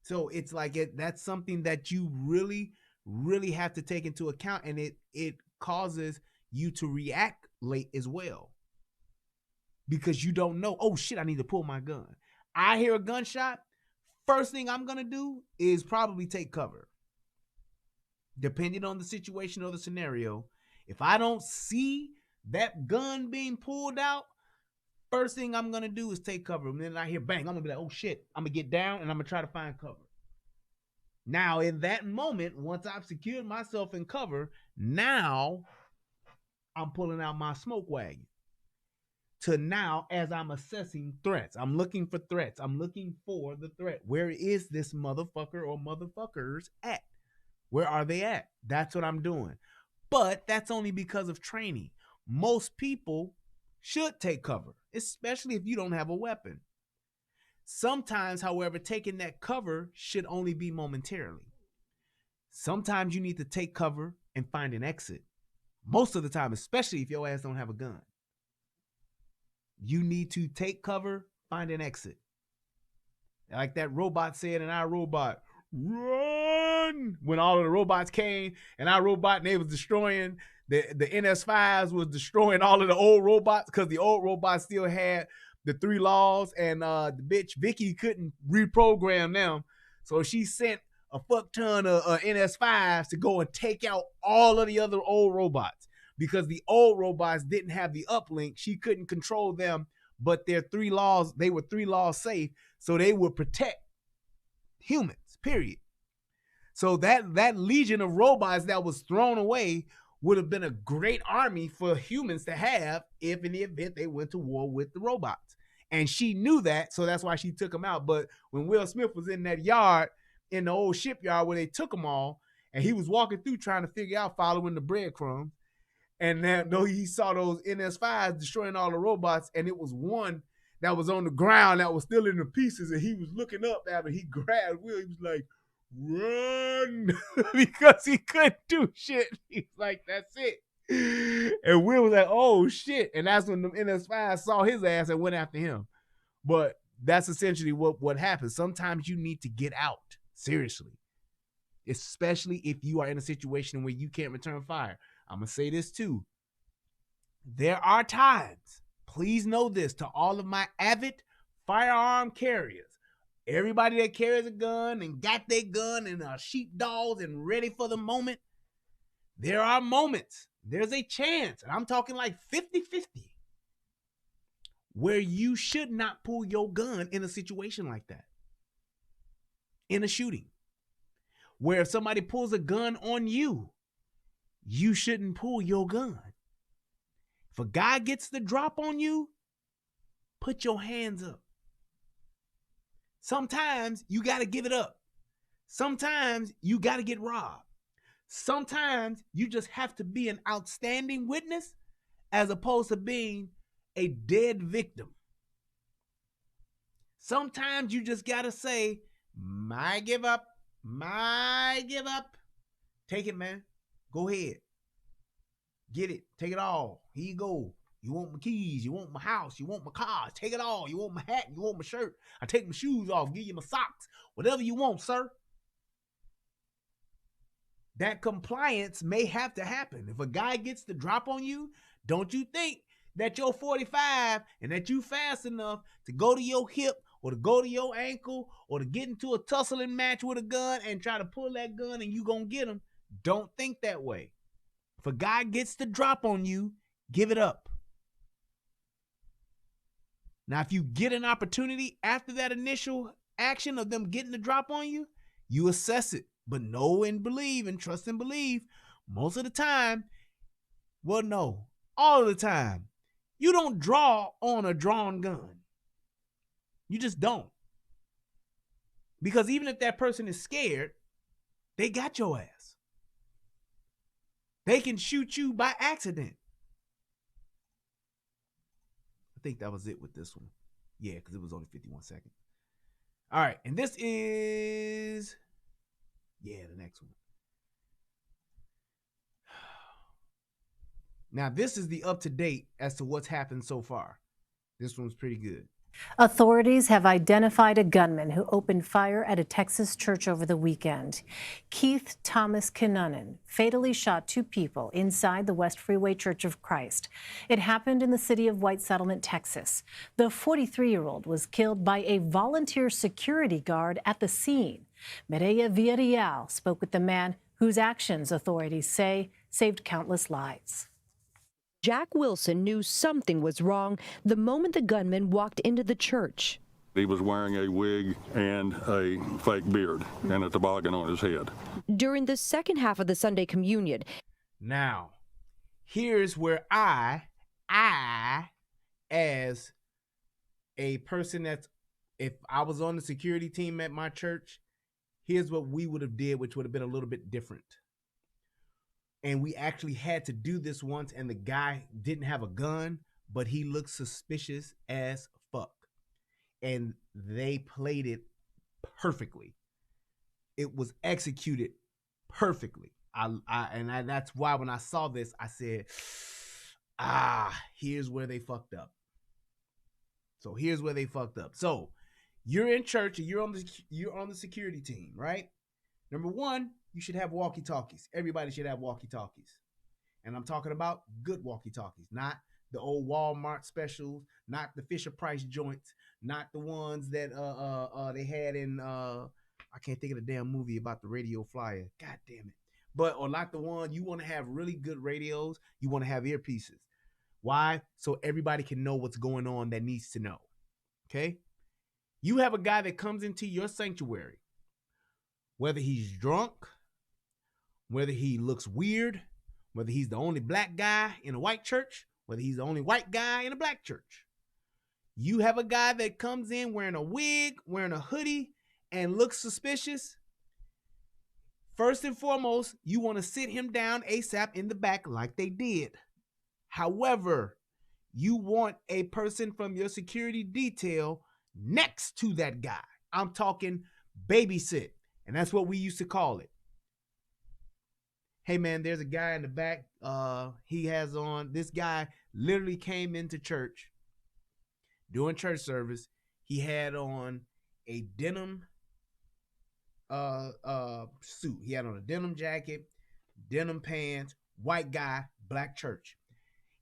So it's like that's something that you really, really have to take into account. And it causes you to react late as well, because you don't know, oh shit, I need to pull my gun. I hear a gunshot. First thing I'm going to do is probably take cover. Depending on the situation or the scenario, if I don't see that gun being pulled out, first thing I'm going to do is take cover. And then I hear bang, I'm going to be like, oh shit, I'm going to get down and I'm going to try to find cover. Now, in that moment, once I've secured myself in cover, now I'm pulling out my smoke wagon. To now, as I'm assessing threats, I'm looking for threats. I'm looking for the threat. Where is this motherfucker or motherfuckers at? Where are they at? That's what I'm doing. But that's only because of training. Most people should take cover, especially if you don't have a weapon. Sometimes, however, taking that cover should only be momentarily. Sometimes you need to take cover and find an exit. Most of the time, especially if your ass don't have a gun. You need to take cover, find an exit. Like that robot said in iRobot, run! When all of the robots came and iRobot, and they was destroying, the NS5s was destroying all of the old robots, because the old robots still had the 3 laws, and the bitch Vicky couldn't reprogram them. So she sent a fuck ton of NS5s to go and take out all of the other old robots. Because the old robots didn't have the uplink, she couldn't control them, but their 3 laws, they were 3 laws safe, so they would protect humans, period. So that legion of robots that was thrown away would have been a great army for humans to have if in the event they went to war with the robots. And she knew that, so that's why she took them out. But when Will Smith was in that yard, in the old shipyard where they took them all, and he was walking through trying to figure out, following the breadcrumbs, and now he saw those NS5s destroying all the robots, and it was one that was on the ground that was still in the pieces, and he was looking up after he grabbed Will. He was like, run, because he couldn't do shit. He's like, that's it. And Will was like, oh shit. And that's when the NS5 saw his ass and went after him. But that's essentially what happens. Sometimes you need to get out, seriously, especially if you are in a situation where you can't return fire. I'm going to say this too. There are times, please know this, to all of my avid firearm carriers, everybody that carries a gun and got their gun and are sheepdogs and ready for the moment, there are moments, there's a chance, and I'm talking like 50-50, where you should not pull your gun in a situation like that. In a shooting. Where if somebody pulls a gun on you, you shouldn't pull your gun. If a guy gets the drop on you, put your hands up. Sometimes you got to give it up. Sometimes you got to get robbed. Sometimes you just have to be an outstanding witness as opposed to being a dead victim. Sometimes you just got to say, my give up. Take it, man. Go ahead. Get it. Take it all. Here you go. You want my keys. You want my house. You want my car. Take it all. You want my hat. You want my shirt. I take my shoes off. Give you my socks. Whatever you want, sir. That compliance may have to happen. If a guy gets the drop on you, don't you think that you're 45 and that you fast enough to go to your hip or to go to your ankle or to get into a tussling match with a gun and try to pull that gun and you gonna get him. Don't think that way. If a guy gets the drop on you, give it up. Now, if you get an opportunity after that initial action of them getting the drop on you, you assess it. But know and believe and trust and believe most of the time, well, no, all of the time, you don't draw on a drawn gun. You just don't. Because even if that person is scared, they got your ass. They can shoot you by accident. I think that was it with this one. Yeah, because it was only 51 seconds. All right, and this is, the next one. Now, this is the up-to-date as to what's happened so far. This one's pretty good. Authorities have identified a gunman who opened fire at a Texas church over the weekend. Keith Thomas Kinnunen fatally shot 2 people inside the West Freeway Church of Christ. It happened in the city of White Settlement, Texas. The 43-year-old was killed by a volunteer security guard at the scene. Mireya Villarreal spoke with the man whose actions authorities say saved countless lives. Jack Wilson knew something was wrong the moment the gunman walked into the church. He was wearing a wig and a fake beard and a toboggan on his head. During the second half of the Sunday communion. Now, here's where I, as a person if I was on the security team at my church, here's what we would have did, which would have been a little bit different. And we actually had to do this once, and the guy didn't have a gun, but he looked suspicious as fuck. And they played it perfectly. It was executed perfectly. That's why when I saw this, I said, here's where they fucked up. So here's where they fucked up. So you're in church and you're on the security team, right? Number one, you should have walkie-talkies. Everybody should have walkie-talkies. And I'm talking about good walkie-talkies, not the old Walmart specials, not the Fisher Price joints, not the ones that they had in I can't think of the damn movie about the radio flyer. God damn it. Or not the one, you want to have really good radios, you want to have earpieces. Why? So everybody can know what's going on that needs to know. Okay? You have a guy that comes into your sanctuary, whether he's drunk, whether he looks weird, whether he's the only black guy in a white church, whether he's the only white guy in a black church. You have a guy that comes in wearing a wig, wearing a hoodie, and looks suspicious. First and foremost, you want to sit him down ASAP in the back like they did. However, you want a person from your security detail next to that guy. I'm talking babysit, and that's what we used to call it. Hey man, there's a guy in the back. He has on, this guy literally came into church during church service. He had on a denim suit. He had on a denim jacket, denim pants, white guy, black church.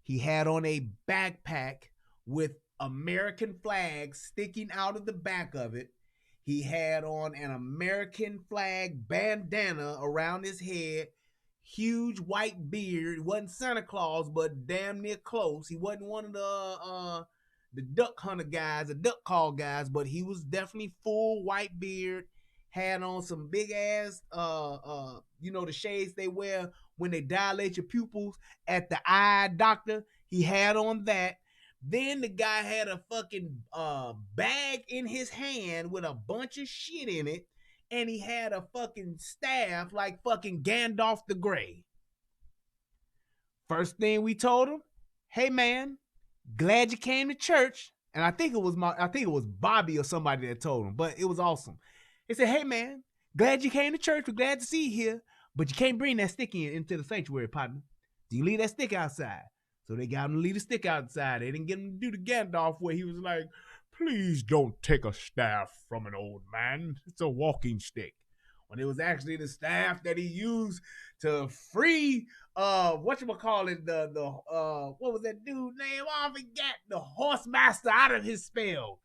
He had on a backpack with American flags sticking out of the back of it. He had on an American flag bandana around his head. Huge white beard. He wasn't Santa Claus, but damn near close. He wasn't one of the duck hunter guys, the duck call guys, but he was definitely full white beard. Had on some big ass, the shades they wear when they dilate your pupils at the eye doctor. He had on that. Then the guy had a fucking bag in his hand with a bunch of shit in it. And he had a fucking staff like fucking Gandalf the Grey. First thing we told him, hey man, glad you came to church. And I think it was Bobby or somebody that told him, but it was awesome. He said, hey man, glad you came to church. We're glad to see you here, but you can't bring that stick into the sanctuary, partner. You leave that stick outside. So they got him to leave the stick outside. They didn't get him to do the Gandalf where he was like, please don't take a staff from an old man. It's a walking stick. When it was actually the staff that he used to free, what was that dude's name? I forget. The horse master out of his spell.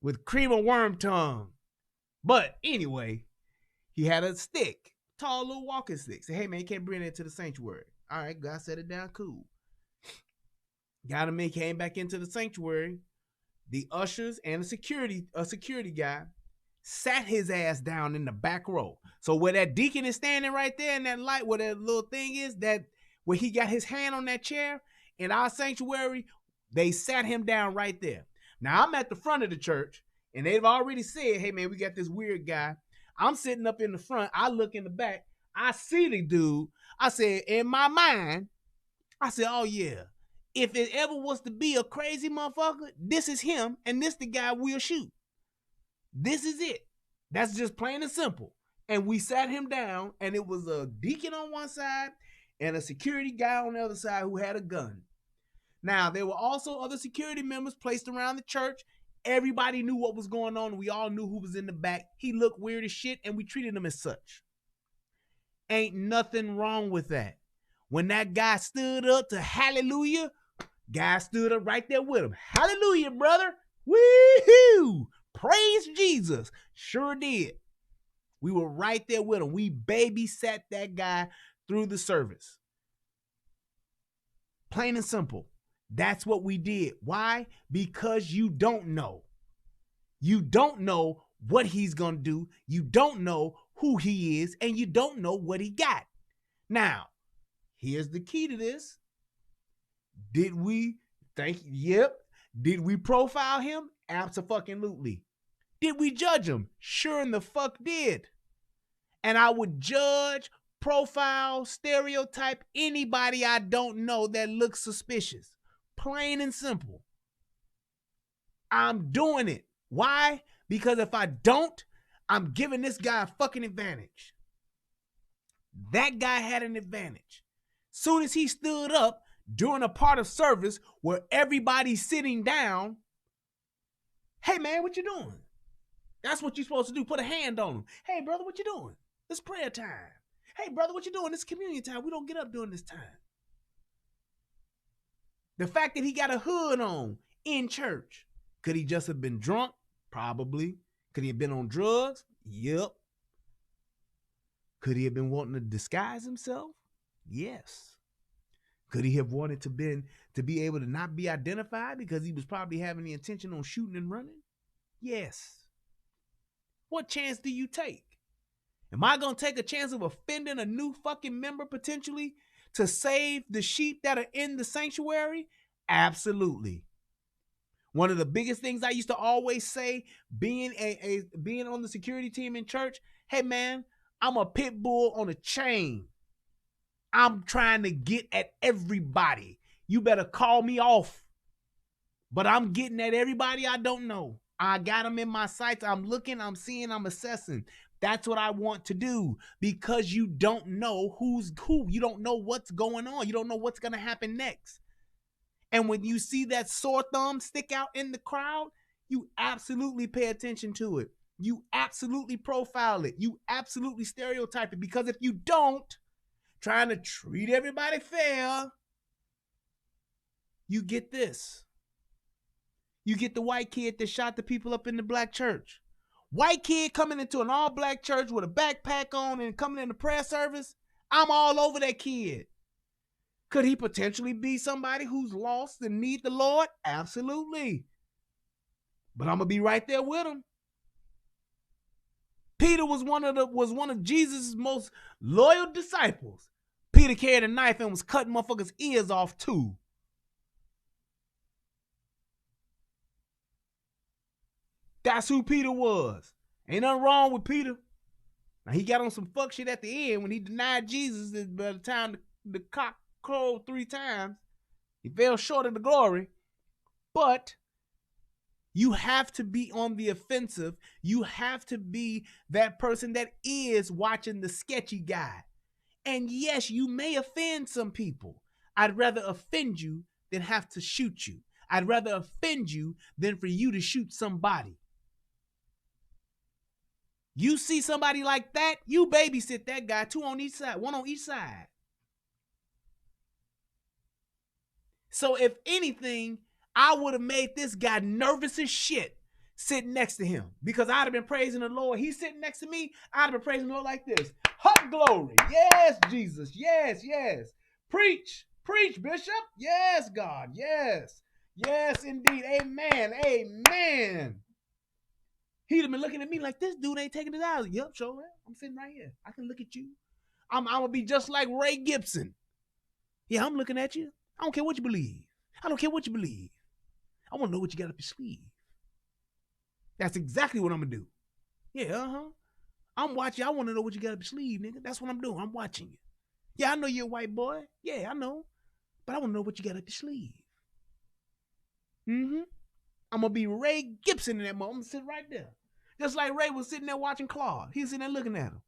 With cream of worm tongue. But anyway, he had a stick. Tall little walking stick. Say, hey man, you can't bring it into the sanctuary. All right, God set it down, cool. Got him in, came back into the sanctuary. The ushers and a security guy sat his ass down in the back row. So where that deacon is standing right there in that light, where that little thing is, that where he got his hand on that chair in our sanctuary, they sat him down right there. Now I'm at the front of the church, and they've already said, hey man, we got this weird guy. I'm sitting up in the front. I look in the back. I see the dude. I said, in my mind, I said, oh yeah, if it ever was to be a crazy motherfucker, this is him, and this the guy we'll shoot. This is it. That's just plain and simple. And we sat him down, and it was a deacon on one side and a security guy on the other side who had a gun. Now, there were also other security members placed around the church. Everybody knew what was going on. We all knew who was in the back. He looked weird as shit, and we treated him as such. Ain't nothing wrong with that. When that guy stood up to hallelujah, guy stood up right there with him. Hallelujah, brother. Woo-hoo! Praise Jesus. Sure did. We were right there with him. We babysat that guy through the service. Plain and simple. That's what we did. Why? Because you don't know. You don't know what he's going to do. You don't know who he is, and you don't know what he got. Now, here's the key to this. Did we think, yep. Did we profile him? Abso-fucking-lutely. Did we judge him? Sure in the fuck did. And I would judge, profile, stereotype anybody I don't know that looks suspicious. Plain and simple. I'm doing it. Why? Because if I don't, I'm giving this guy a fucking advantage. That guy had an advantage. Soon as he stood up during a part of service where everybody's sitting down, hey man, what you doing? That's what you're supposed to do. Put a hand on him. Hey brother, what you doing? It's prayer time. Hey brother, what you doing? It's communion time. We don't get up during this time. The fact that he got a hood on in church, could he just have been drunk? Probably. Could he have been on drugs? Yep. Could he have been wanting to disguise himself? Yes. Could he have wanted to be able to not be identified because he was probably having the intention on shooting and running? Yes. What chance do you take? Am I going to take a chance of offending a new fucking member potentially to save the sheep that are in the sanctuary? Absolutely. One of the biggest things I used to always say, being on the security team in church, hey man, I'm a pit bull on a chain. I'm trying to get at everybody. You better call me off. But I'm getting at everybody I don't know. I got them in my sights. I'm looking, I'm seeing, I'm assessing. That's what I want to do, because you don't know who's who. You don't know what's going on. You don't know what's going to happen next. And when you see that sore thumb stick out in the crowd, you absolutely pay attention to it. You absolutely profile it. You absolutely stereotype it, because if you don't, trying to treat everybody fair, you get this. You get the white kid that shot the people up in the black church. White kid coming into an all-black church with a backpack on and coming in the prayer service. I'm all over that kid. Could he potentially be somebody who's lost and need the Lord? Absolutely. But I'm going to be right there with him. Peter was one of Jesus' most loyal disciples. Peter carried a knife and was cutting motherfuckers' ears off too. That's who Peter was. Ain't nothing wrong with Peter. Now, he got on some fuck shit at the end when he denied Jesus. By the time the cock crowed 3 times, he fell short of the glory. But you have to be on the offensive. You have to be that person that is watching the sketchy guy. And yes, you may offend some people. I'd rather offend you than have to shoot you. I'd rather offend you than for you to shoot somebody. You see somebody like that, you babysit that guy, 2 on each side, 1 on each side. So if anything, I would have made this guy nervous as shit sitting next to him, because I'd have been praising the Lord. He's sitting next to me, I'd have been praising the Lord like this. Hot glory. Yes, Jesus. Yes, yes. Preach. Preach, Bishop. Yes, God. Yes. Yes, indeed. Amen. Amen. He'd have been looking at me like, this dude ain't taking his eyes. Yep, sure. I'm sitting right here. I can look at you. I'm going to be just like Ray Gibson. Yeah, I'm looking at you. I don't care what you believe. I don't care what you believe. I want to know what you got up your sleeve. That's exactly what I'm going to do. Yeah, I'm watching. I want to know what you got up your sleeve, nigga. That's what I'm doing. I'm watching you. Yeah, I know you're a white boy. Yeah, I know. But I want to know what you got up your sleeve. I'm going to be Ray Gibson in that moment. I'm going to sit right there. Just like Ray was sitting there watching Claude. He was sitting there looking at him.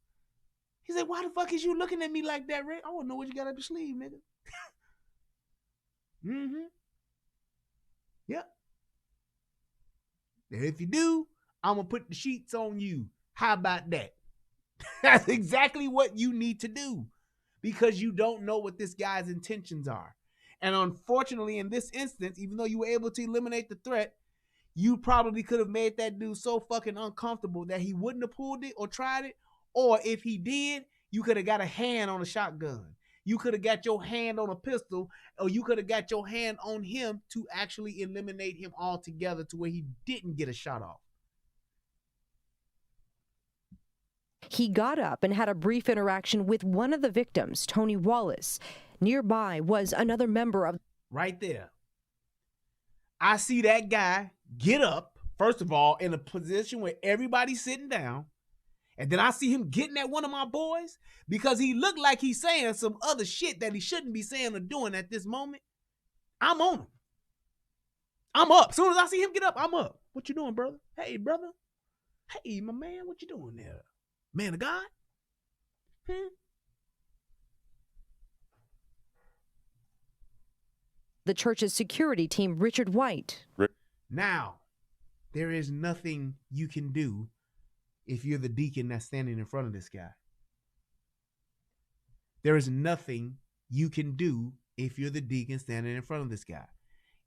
He said, why the fuck is you looking at me like that, Ray? I want to know what you got up your sleeve, nigga. Yep. And if you do, I'm going to put the sheets on you. How about that? That's exactly what you need to do because you don't know what this guy's intentions are. And unfortunately, in this instance, even though you were able to eliminate the threat, you probably could have made that dude so fucking uncomfortable that he wouldn't have pulled it or tried it. Or if he did, you could have got a hand on a shotgun. You could have got your hand on a pistol, or you could have got your hand on him to actually eliminate him altogether to where he didn't get a shot off. He got up and had a brief interaction with one of the victims, Tony Wallace. Nearby was another member of... Right there. I see that guy get up, first of all, in a position where everybody's sitting down. And then I see him getting at one of my boys because he looked like he's saying some other shit that he shouldn't be saying or doing at this moment. I'm on him. I'm up. As soon as I see him get up, I'm up. What you doing, brother? Hey, brother. Hey, my man, what you doing there? Man of God? The church's security team, Richard White. Now, there is nothing you can do if you're the deacon that's standing in front of this guy. There is nothing you can do if you're the deacon standing in front of this guy.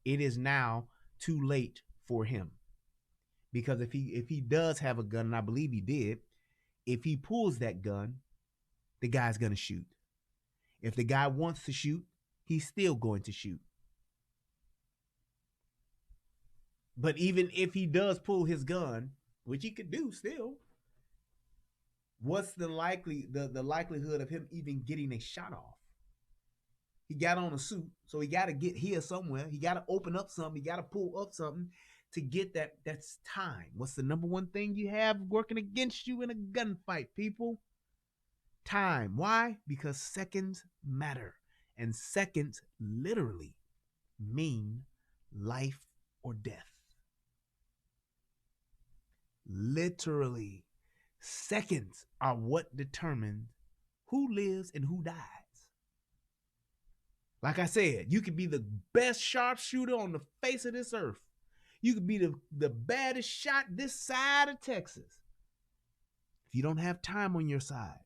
It is now too late for him. Because if he does have a gun, and I believe he did, if he pulls that gun, the guy's going to shoot. If the guy wants to shoot, he's still going to shoot. But even if he does pull his gun, which he could do still, what's the likelihood of him even getting a shot off? He got on a suit, so he got to get here somewhere. He got to open up something. He got to pull up something to get that. That's time. What's the number one thing you have working against you in a gunfight, people? Time. Why? Because seconds matter. And seconds literally mean life or death. Literally, seconds are what determine who lives and who dies. Like I said, you could be the best sharpshooter on the face of this earth. You could be the baddest shot this side of Texas. If you don't have time on your side,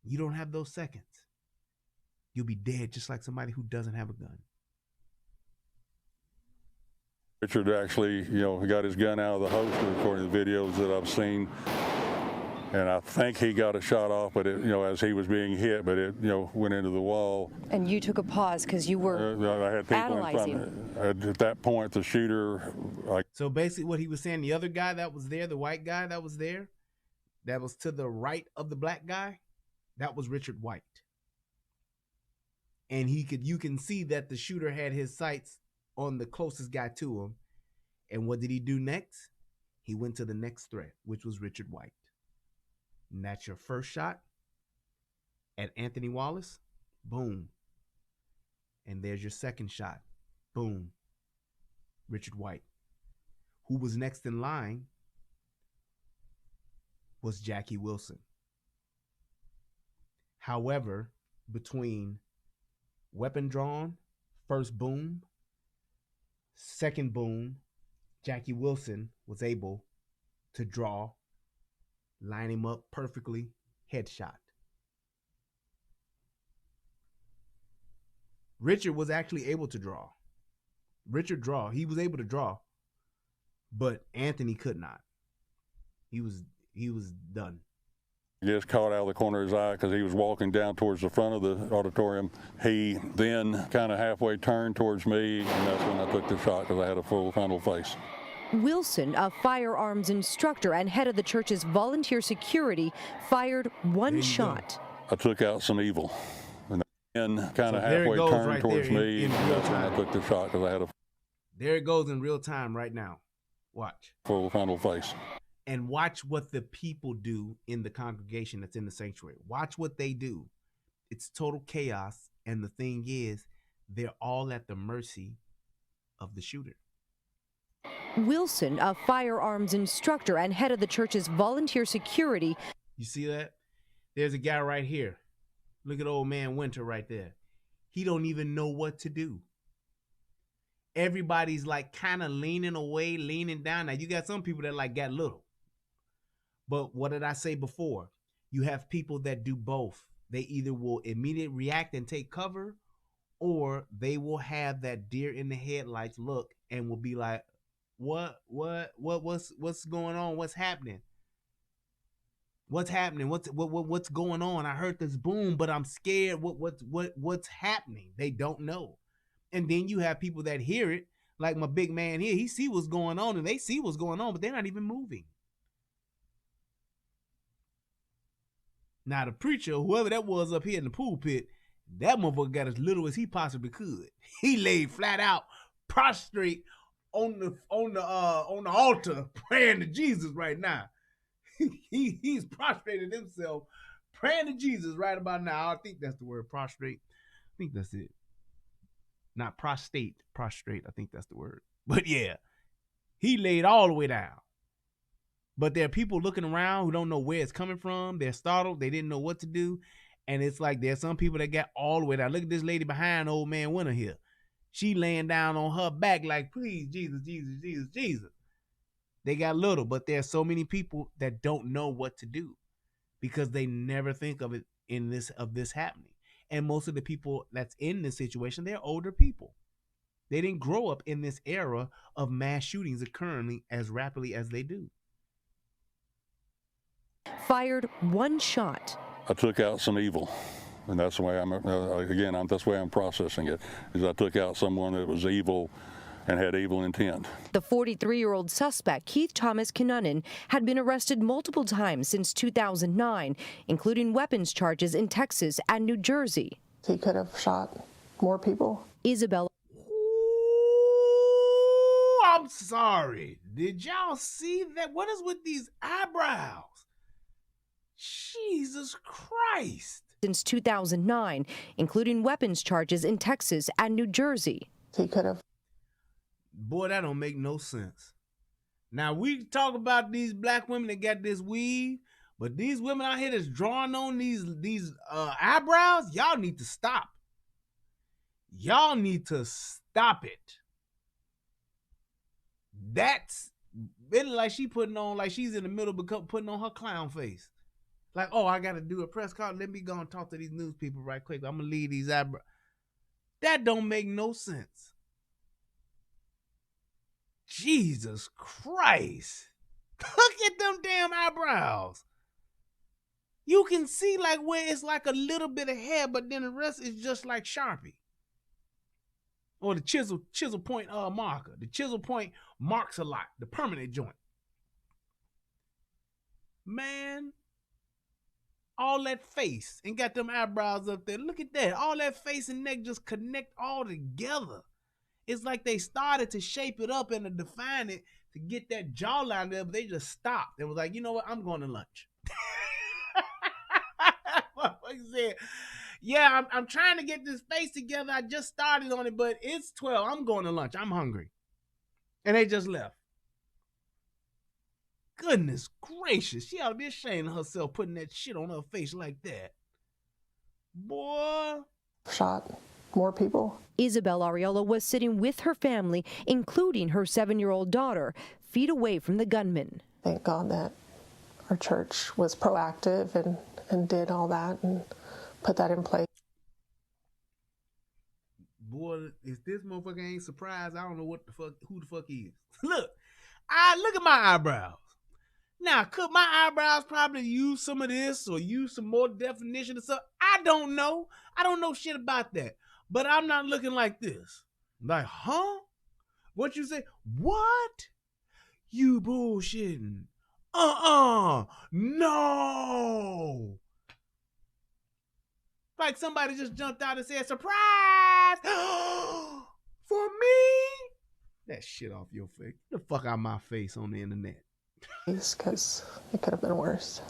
you don't have those seconds, you'll be dead just like somebody who doesn't have a gun. Richard actually, he got his gun out of the holster according to the videos that I've seen. And I think he got a shot off, but it, as he was being hit, but it, went into the wall. And you took a pause because you were I had people analyzing. in front. At that point, the shooter, So basically what he was saying, the other guy that was there, the white guy that was there, that was to the right of the black guy, that was Richard White. And you can see that the shooter had his sights on the closest guy to him. And what did he do next? He went to the next threat, which was Richard White. And that's your first shot at Anthony Wallace. Boom. And there's your second shot. Boom. Richard White. Who was next in line was Jackie Wilson. However, between weapon drawn, first boom, second boom, Jackie Wilson was able to draw, line him up perfectly, headshot. Richard was actually able to draw. He was able to draw, but Anthony could not. He was done. Just caught out of the corner of his eye because he was walking down towards the front of the auditorium. He then kind of halfway turned towards me, and that's when I took the shot because I had a full frontal face. Wilson, a firearms instructor and head of the church's volunteer security, fired one shot. I took out some evil. And then kind of halfway turned right towards me, in and real that's when I time. took the shot because I had a There it goes in real time right now. Watch. full frontal face. And watch what the people do in the congregation that's in the sanctuary. Watch what they do. It's total chaos. And the thing is, they're all at the mercy of the shooter. Wilson, a firearms instructor and head of the church's volunteer security. You see that? There's a guy right here. Look at old man Winter right there. He don't even know what to do. Everybody's like kind of leaning away, leaning down. Now you got some people that like got little. But what did I say before? You have people that do both. They either will immediately react and take cover, or they will have that deer in the headlights look and will be like, what's going on? What's happening? What's happening? What's going on? I heard this boom, but I'm scared. What's happening? They don't know. And then you have people that hear it, like my big man here. He see what's going on, and they see what's going on, but they're not even moving. Now the preacher, whoever that was up here in the pulpit, that motherfucker got as little as he possibly could. He laid flat out, prostrate on the altar, praying to Jesus right now. He's prostrated himself, praying to Jesus right about now. I think that's the word, prostrate. I think that's it. Not prostate, prostrate. I think that's the word. But yeah, he laid all the way down. But there are people looking around who don't know where it's coming from. They're startled. They didn't know what to do. And it's like there's some people that got all the way down. Look at this lady behind old man Winter here. She laying down on her back like, please, Jesus, Jesus, Jesus, Jesus. They got little, but there's so many people that don't know what to do because they never think of it of this happening. And most of the people that's in this situation, they're older people. They didn't grow up in this era of mass shootings occurring as rapidly as they do. Fired one shot. I took out some evil, and that's the way that's the way I'm processing it. Is I took out someone that was evil and had evil intent. The 43-year-old suspect, Keith Thomas Kinnunen, had been arrested multiple times since 2009, including weapons charges in Texas and New Jersey. He could have shot more people. Isabel. Ooh, I'm sorry. Did y'all see that? What is with these eyebrows? Jesus Christ. Since 2009, including weapons charges in Texas and New Jersey. He could have. Boy, that don't make no sense. Now, we talk about these black women that got this weave, but these women out here that's drawing on these eyebrows, y'all need to stop. Y'all need to stop it. That's it, like she putting on, like she's in the middle of putting on her clown face. Like, oh, I got to do a press conference. Let me go and talk to these news people right quick. I'm going to leave these eyebrows. That don't make no sense. Jesus Christ. Look at them damn eyebrows. You can see like where it's like a little bit of hair, but then the rest is just like Sharpie. Or the chisel point marker. The chisel point marks a lot. The permanent joint. Man. All that face and got them eyebrows up there. Look at that. All that face and neck just connect all together. It's like they started to shape it up and to define it to get that jawline there, but they just stopped and was like, you know what? I'm going to lunch. Like I said, yeah, I'm trying to get this face together. I just started on it, but it's 12. I'm going to lunch. I'm hungry. And they just left. Goodness gracious, she ought to be ashamed of herself putting that shit on her face like that. Boy. Shot more people. Isabel Ariola was sitting with her family, including her 7-year-old daughter, feet away from the gunman. Thank God that our church was proactive and did all that and put that in place. Boy, if this motherfucker ain't surprised, I don't know who the fuck he is. Look at my eyebrows. Now, could my eyebrows probably use some of this or use some more definition or something? I don't know. I don't know shit about that. But I'm not looking like this. Like, huh? What you say? What? You bullshitting. No. Like somebody just jumped out and said, surprise! For me? That shit off your face. Get the fuck out of my face on the internet. Because it could have been worse.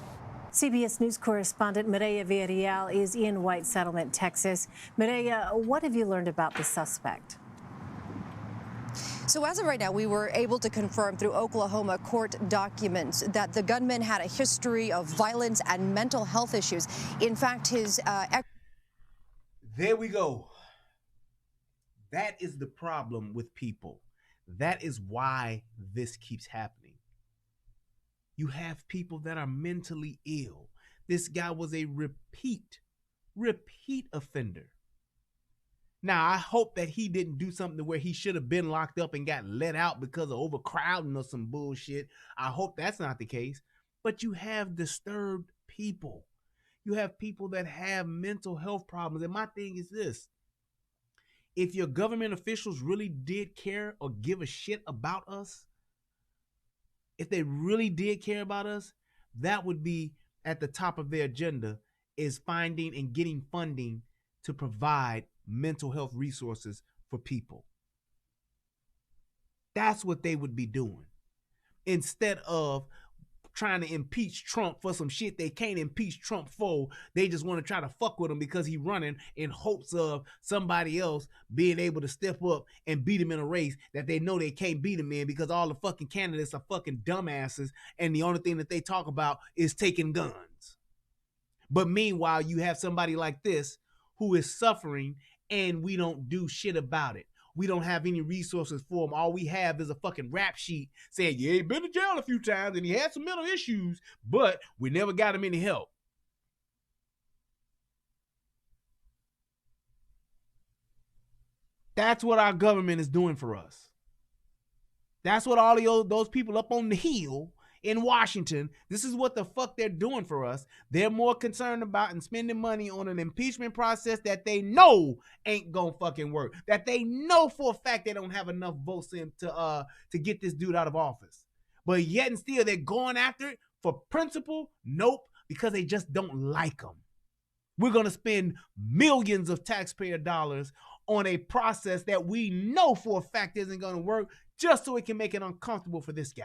CBS News correspondent Mireya Villarreal is in White Settlement, Texas. Mireya, what have you learned about the suspect? So as of right now, we were able to confirm through Oklahoma court documents that the gunman had a history of violence and mental health issues. In fact, his There we go. That is the problem with people. That is why this keeps happening. You have people that are mentally ill. This guy was a repeat offender. Now, I hope that he didn't do something where he should have been locked up and got let out because of overcrowding or some bullshit. I hope that's not the case. But you have disturbed people. You have people that have mental health problems. And my thing is this. If your government officials really did care or give a shit about us, if they really did care about us, that would be at the top of their agenda, is finding and getting funding to provide mental health resources for people. That's what they would be doing. Instead of trying to impeach Trump for some shit they can't impeach Trump for, they just want to try to fuck with him because he's running in hopes of somebody else being able to step up and beat him in a race that they know they can't beat him in because all the fucking candidates are fucking dumbasses and the only thing that they talk about is taking guns. But meanwhile, you have somebody like this who is suffering and we don't do shit about it. We don't have any resources for him. All we have is a fucking rap sheet saying, yeah, he been to jail a few times and he had some mental issues, but we never got him any help. That's what our government is doing for us. That's what all of those people up on the hill in Washington, this is what the fuck they're doing for us. They're more concerned about and spending money on an impeachment process that they know ain't gonna fucking work. That they know for a fact they don't have enough votes in to get this dude out of office. But yet and still they're going after it for principle. Nope, because they just don't like him. We're gonna spend millions of taxpayer dollars on a process that we know for a fact isn't gonna work just so it can make it uncomfortable for this guy.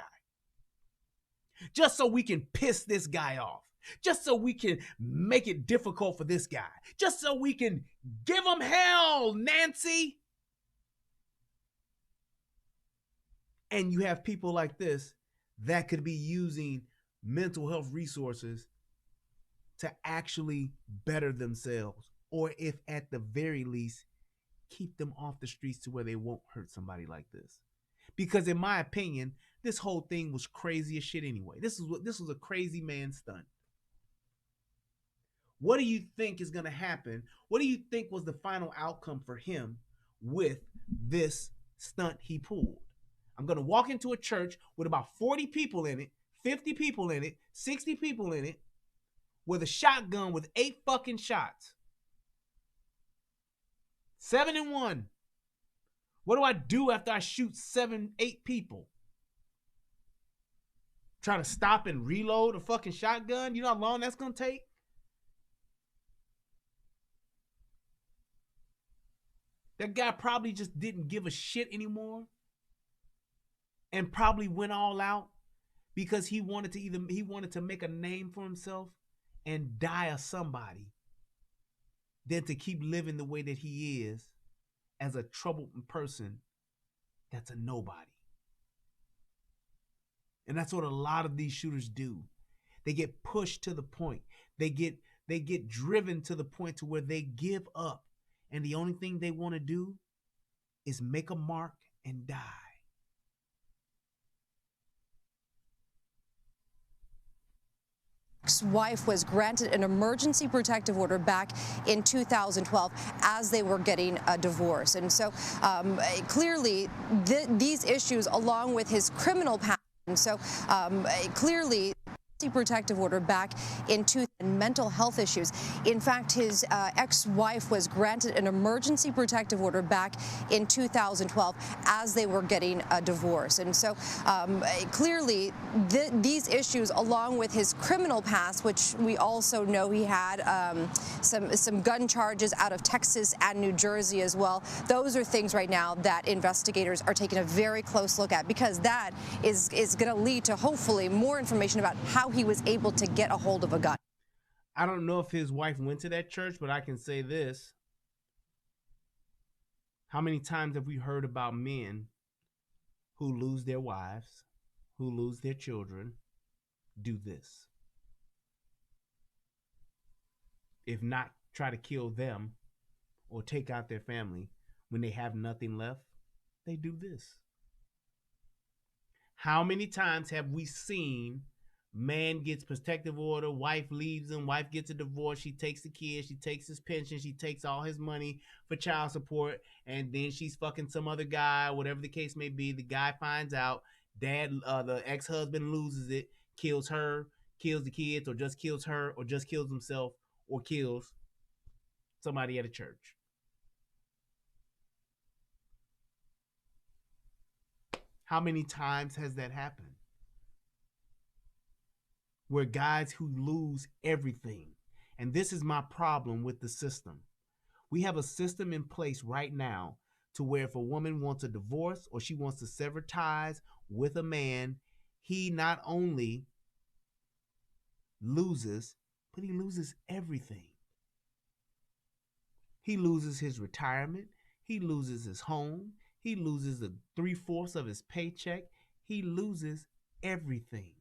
Just so we can piss this guy off. Just so we can make it difficult for this guy. Just so we can give him hell, Nancy. And you have people like this that could be using mental health resources to actually better themselves. Or if at the very least, keep them off the streets to where they won't hurt somebody like this. Because in my opinion, this whole thing was crazy as shit anyway. This was a crazy man stunt. What do you think is going to happen? What do you think was the final outcome for him with this stunt he pulled? I'm going to walk into a church with about 40 people in it, 50 people in it, 60 people in it, with a shotgun with 8 fucking shots. 7 and 1. What do I do after I shoot 7, 8 people? Try to stop and reload a fucking shotgun? You know how long that's going to take? That guy probably just didn't give a shit anymore and probably went all out because he wanted to make a name for himself and die as somebody than to keep living the way that he is as a troubled person that's a nobody. And that's what a lot of these shooters do. They get pushed to the point. They get driven to the point to where they give up. And the only thing they want to do is make a mark and die. Wife was granted an emergency protective order back in 2012 as they were getting a divorce. And so clearly these issues, along with his criminal past. And so clearly, protective order back in mental health issues. In fact, his ex-wife was granted an emergency protective order back in 2012 as they were getting a divorce. And so clearly these issues, along with his criminal past, which we also know he had some gun charges out of Texas and New Jersey as well, those are things right now that investigators are taking a very close look at, because that is going to lead to hopefully more information about how he was able to get a hold of a gun. I don't know if his wife went to that church, but I can say this. How many times have we heard about men who lose their wives, who lose their children, do this? If not, try to kill them or take out their family when they have nothing left, they do this. How many times have we seen man gets protective order, wife leaves him, wife gets a divorce, she takes the kids, she takes his pension, she takes all his money for child support, and then she's fucking some other guy, whatever the case may be. The guy finds out, the ex-husband loses it, kills her, kills the kids, or just kills her, or just kills himself, or kills somebody at a church. How many times has that happened? Where guys who lose everything. And this is my problem with the system. We have a system in place right now to where if a woman wants a divorce or she wants to sever ties with a man, he not only loses, but he loses everything. He loses his retirement. He loses his home. He loses 3/4 of his paycheck. He loses everything.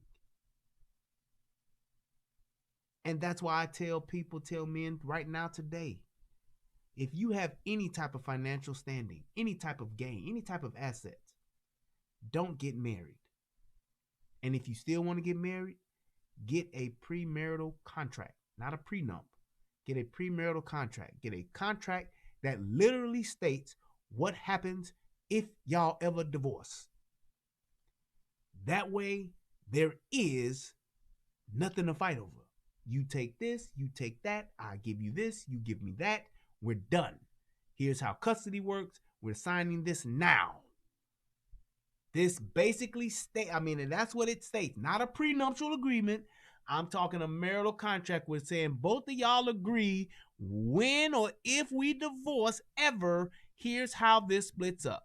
And that's why I tell men right now today, if you have any type of financial standing, any type of gain, any type of assets, don't get married. And if you still want to get married, get a premarital contract, not a prenup. Get a premarital contract. Get a contract that literally states what happens if y'all ever divorce. That way, there is nothing to fight over. You take this, you take that, I give you this, you give me that, we're done. Here's how custody works, we're signing this now. This basically and that's what it states, not a prenuptial agreement. I'm talking a marital contract. We're saying both of y'all agree when or if we divorce ever, here's how this splits up.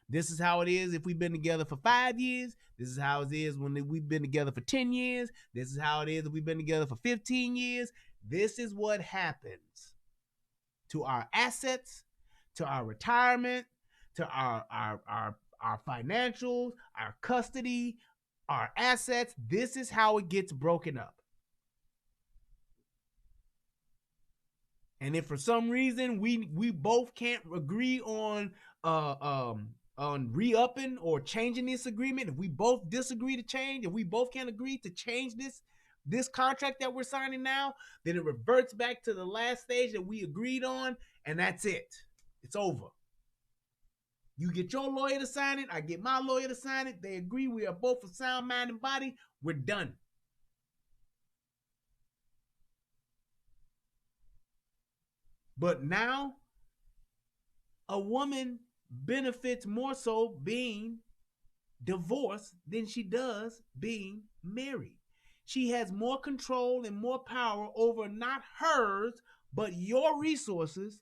This is how it is if we've been together for 5 years. This is how it is when we've been together for 10 years. This is how it is if we've been together for 15 years. This is what happens to our assets, to our retirement, to our financials, our custody, our assets. This is how it gets broken up. And if for some reason we both can't agree on re-upping or changing this agreement, if we both disagree to change, if we both can't agree to change this contract that we're signing now, then it reverts back to the last stage that we agreed on, and that's it. It's over. You get your lawyer to sign it, I get my lawyer to sign it, they agree we are both of sound mind and body, we're done. But now, a woman benefits more so being divorced than she does being married. She has more control and more power over not hers, but your resources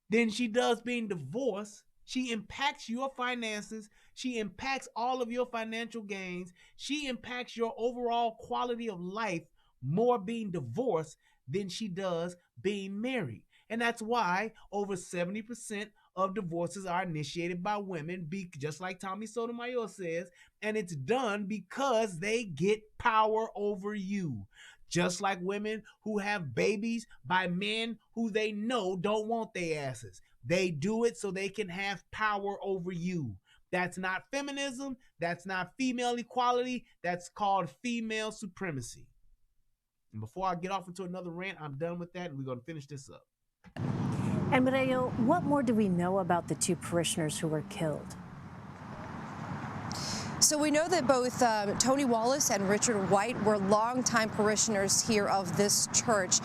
than she does being divorced. She impacts your finances. She impacts all of your financial gains. She impacts your overall quality of life more being divorced than she does being married. And that's why over 70% of divorces are initiated by women, just like Tommy Sotomayor says, and it's done because they get power over you. Just like women who have babies by men who they know don't want their asses. They do it so they can have power over you. That's not feminism. That's not female equality. That's called female supremacy. And before I get off into another rant, I'm done with that, and we're going to finish this up. And Mireille, what more do we know about the two parishioners who were killed? So we know that both Tony Wallace and Richard White were longtime parishioners here of this church.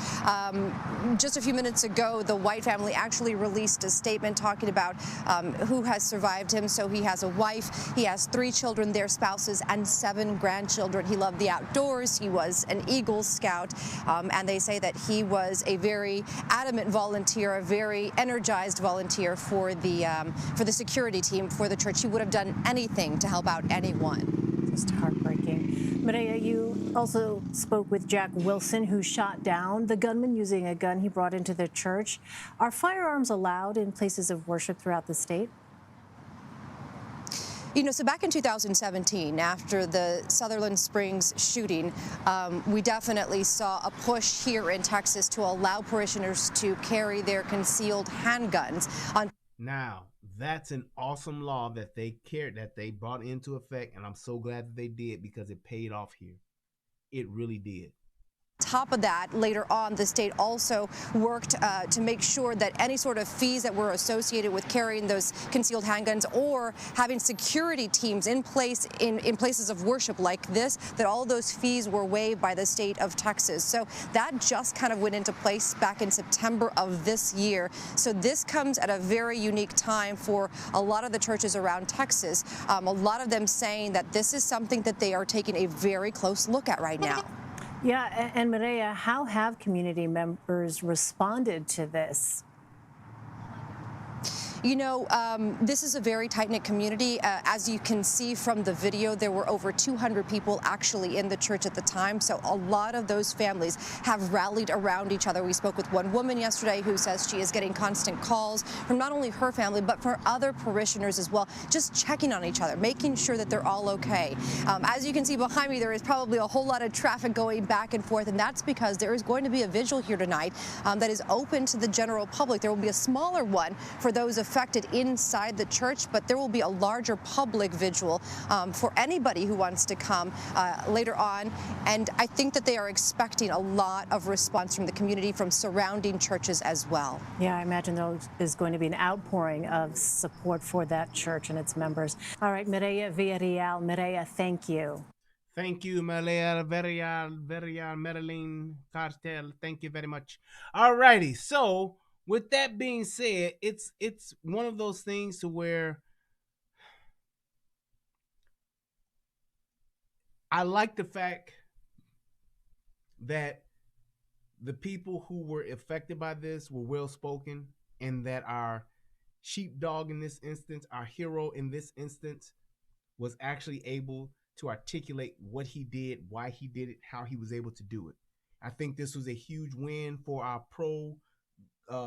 Just a few minutes ago, the White family actually released a statement talking about who has survived him. So he has a wife, he has 3 children, their spouses, and 7 grandchildren. He loved the outdoors. He was an Eagle Scout, and they say that he was a very adamant volunteer, a very energized volunteer for the security team for the church. He would have done anything to help out anyone. Just heartbreaking. Maria, you also spoke with Jack Wilson, who shot down the gunman using a gun he brought into the church. Are firearms allowed in places of worship throughout the state? You know, so back in 2017, after the Sutherland Springs shooting, we definitely saw a push here in Texas to allow parishioners to carry their concealed handguns. Now, that's an awesome law that they brought into effect, and I'm so glad that they did because it paid off here. It really did. Top of that, later on, the state also worked to make sure that any sort of fees that were associated with carrying those concealed handguns or having security teams in place in places of worship like this, that all those fees were waived by the state of Texas. So that just kind of went into place back in September of this year. So this comes at a very unique time for a lot of the churches around Texas. A lot of them saying that this is something that they are taking a very close look at right now. Yeah, and Maria, how have community members responded to this? You know, this is a very tight-knit community. As you can see from the video, there were over 200 people actually in the church at the time. So a lot of those families have rallied around each other. We spoke with one woman yesterday who says she is getting constant calls from not only her family, but for other parishioners as well, just checking on each other, making sure that they're all okay. As you can see behind me, there is probably a whole lot of traffic going back and forth, and that's because there is going to be a vigil here tonight that is open to the general public. There will be a smaller one for those affected inside the church, but there will be a larger public vigil for anybody who wants to come later on. And I think that they are expecting a lot of response from the community, from surrounding churches as well. Yeah, I imagine there is going to be an outpouring of support for that church and its members. All right, Mireya Villarreal. Mireya, thank you. Thank you, Mireya Villarreal, Marilyn Cartel. Thank you very much. All righty, so with that being said, it's one of those things to where I like the fact that the people who were affected by this were well spoken, and that our sheepdog in this instance, our hero in this instance, was actually able to articulate what he did, why he did it, how he was able to do it. I think this was a huge win for our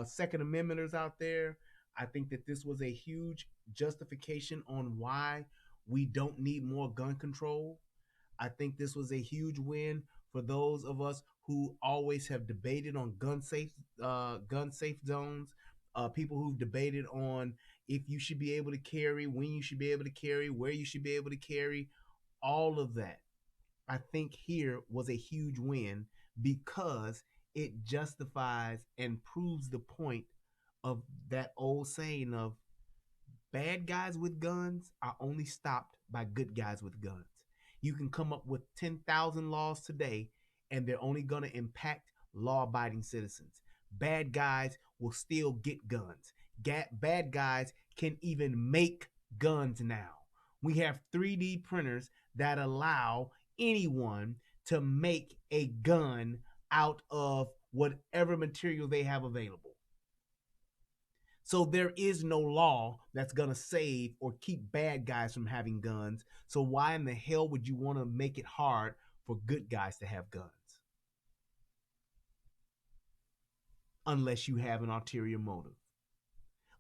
Second Amendmenters out there. I think that this was a huge justification on why we don't need more gun control. I think this was a huge win for those of us who always have debated on gun safe zones, people who've debated on if you should be able to carry, when you should be able to carry, where you should be able to carry, all of that. I think here was a huge win because it justifies and proves the point of that old saying of bad guys with guns are only stopped by good guys with guns. You can come up with 10,000 laws today, and they're only going to impact law-abiding citizens. Bad guys will still get guns. Bad guys can even make guns now. We have 3D printers that allow anyone to make a gun out of whatever material they have available. So there is no law that's going to save or keep bad guys from having guns. So why in the hell would you want to make it hard for good guys to have guns? Unless you have an ulterior motive.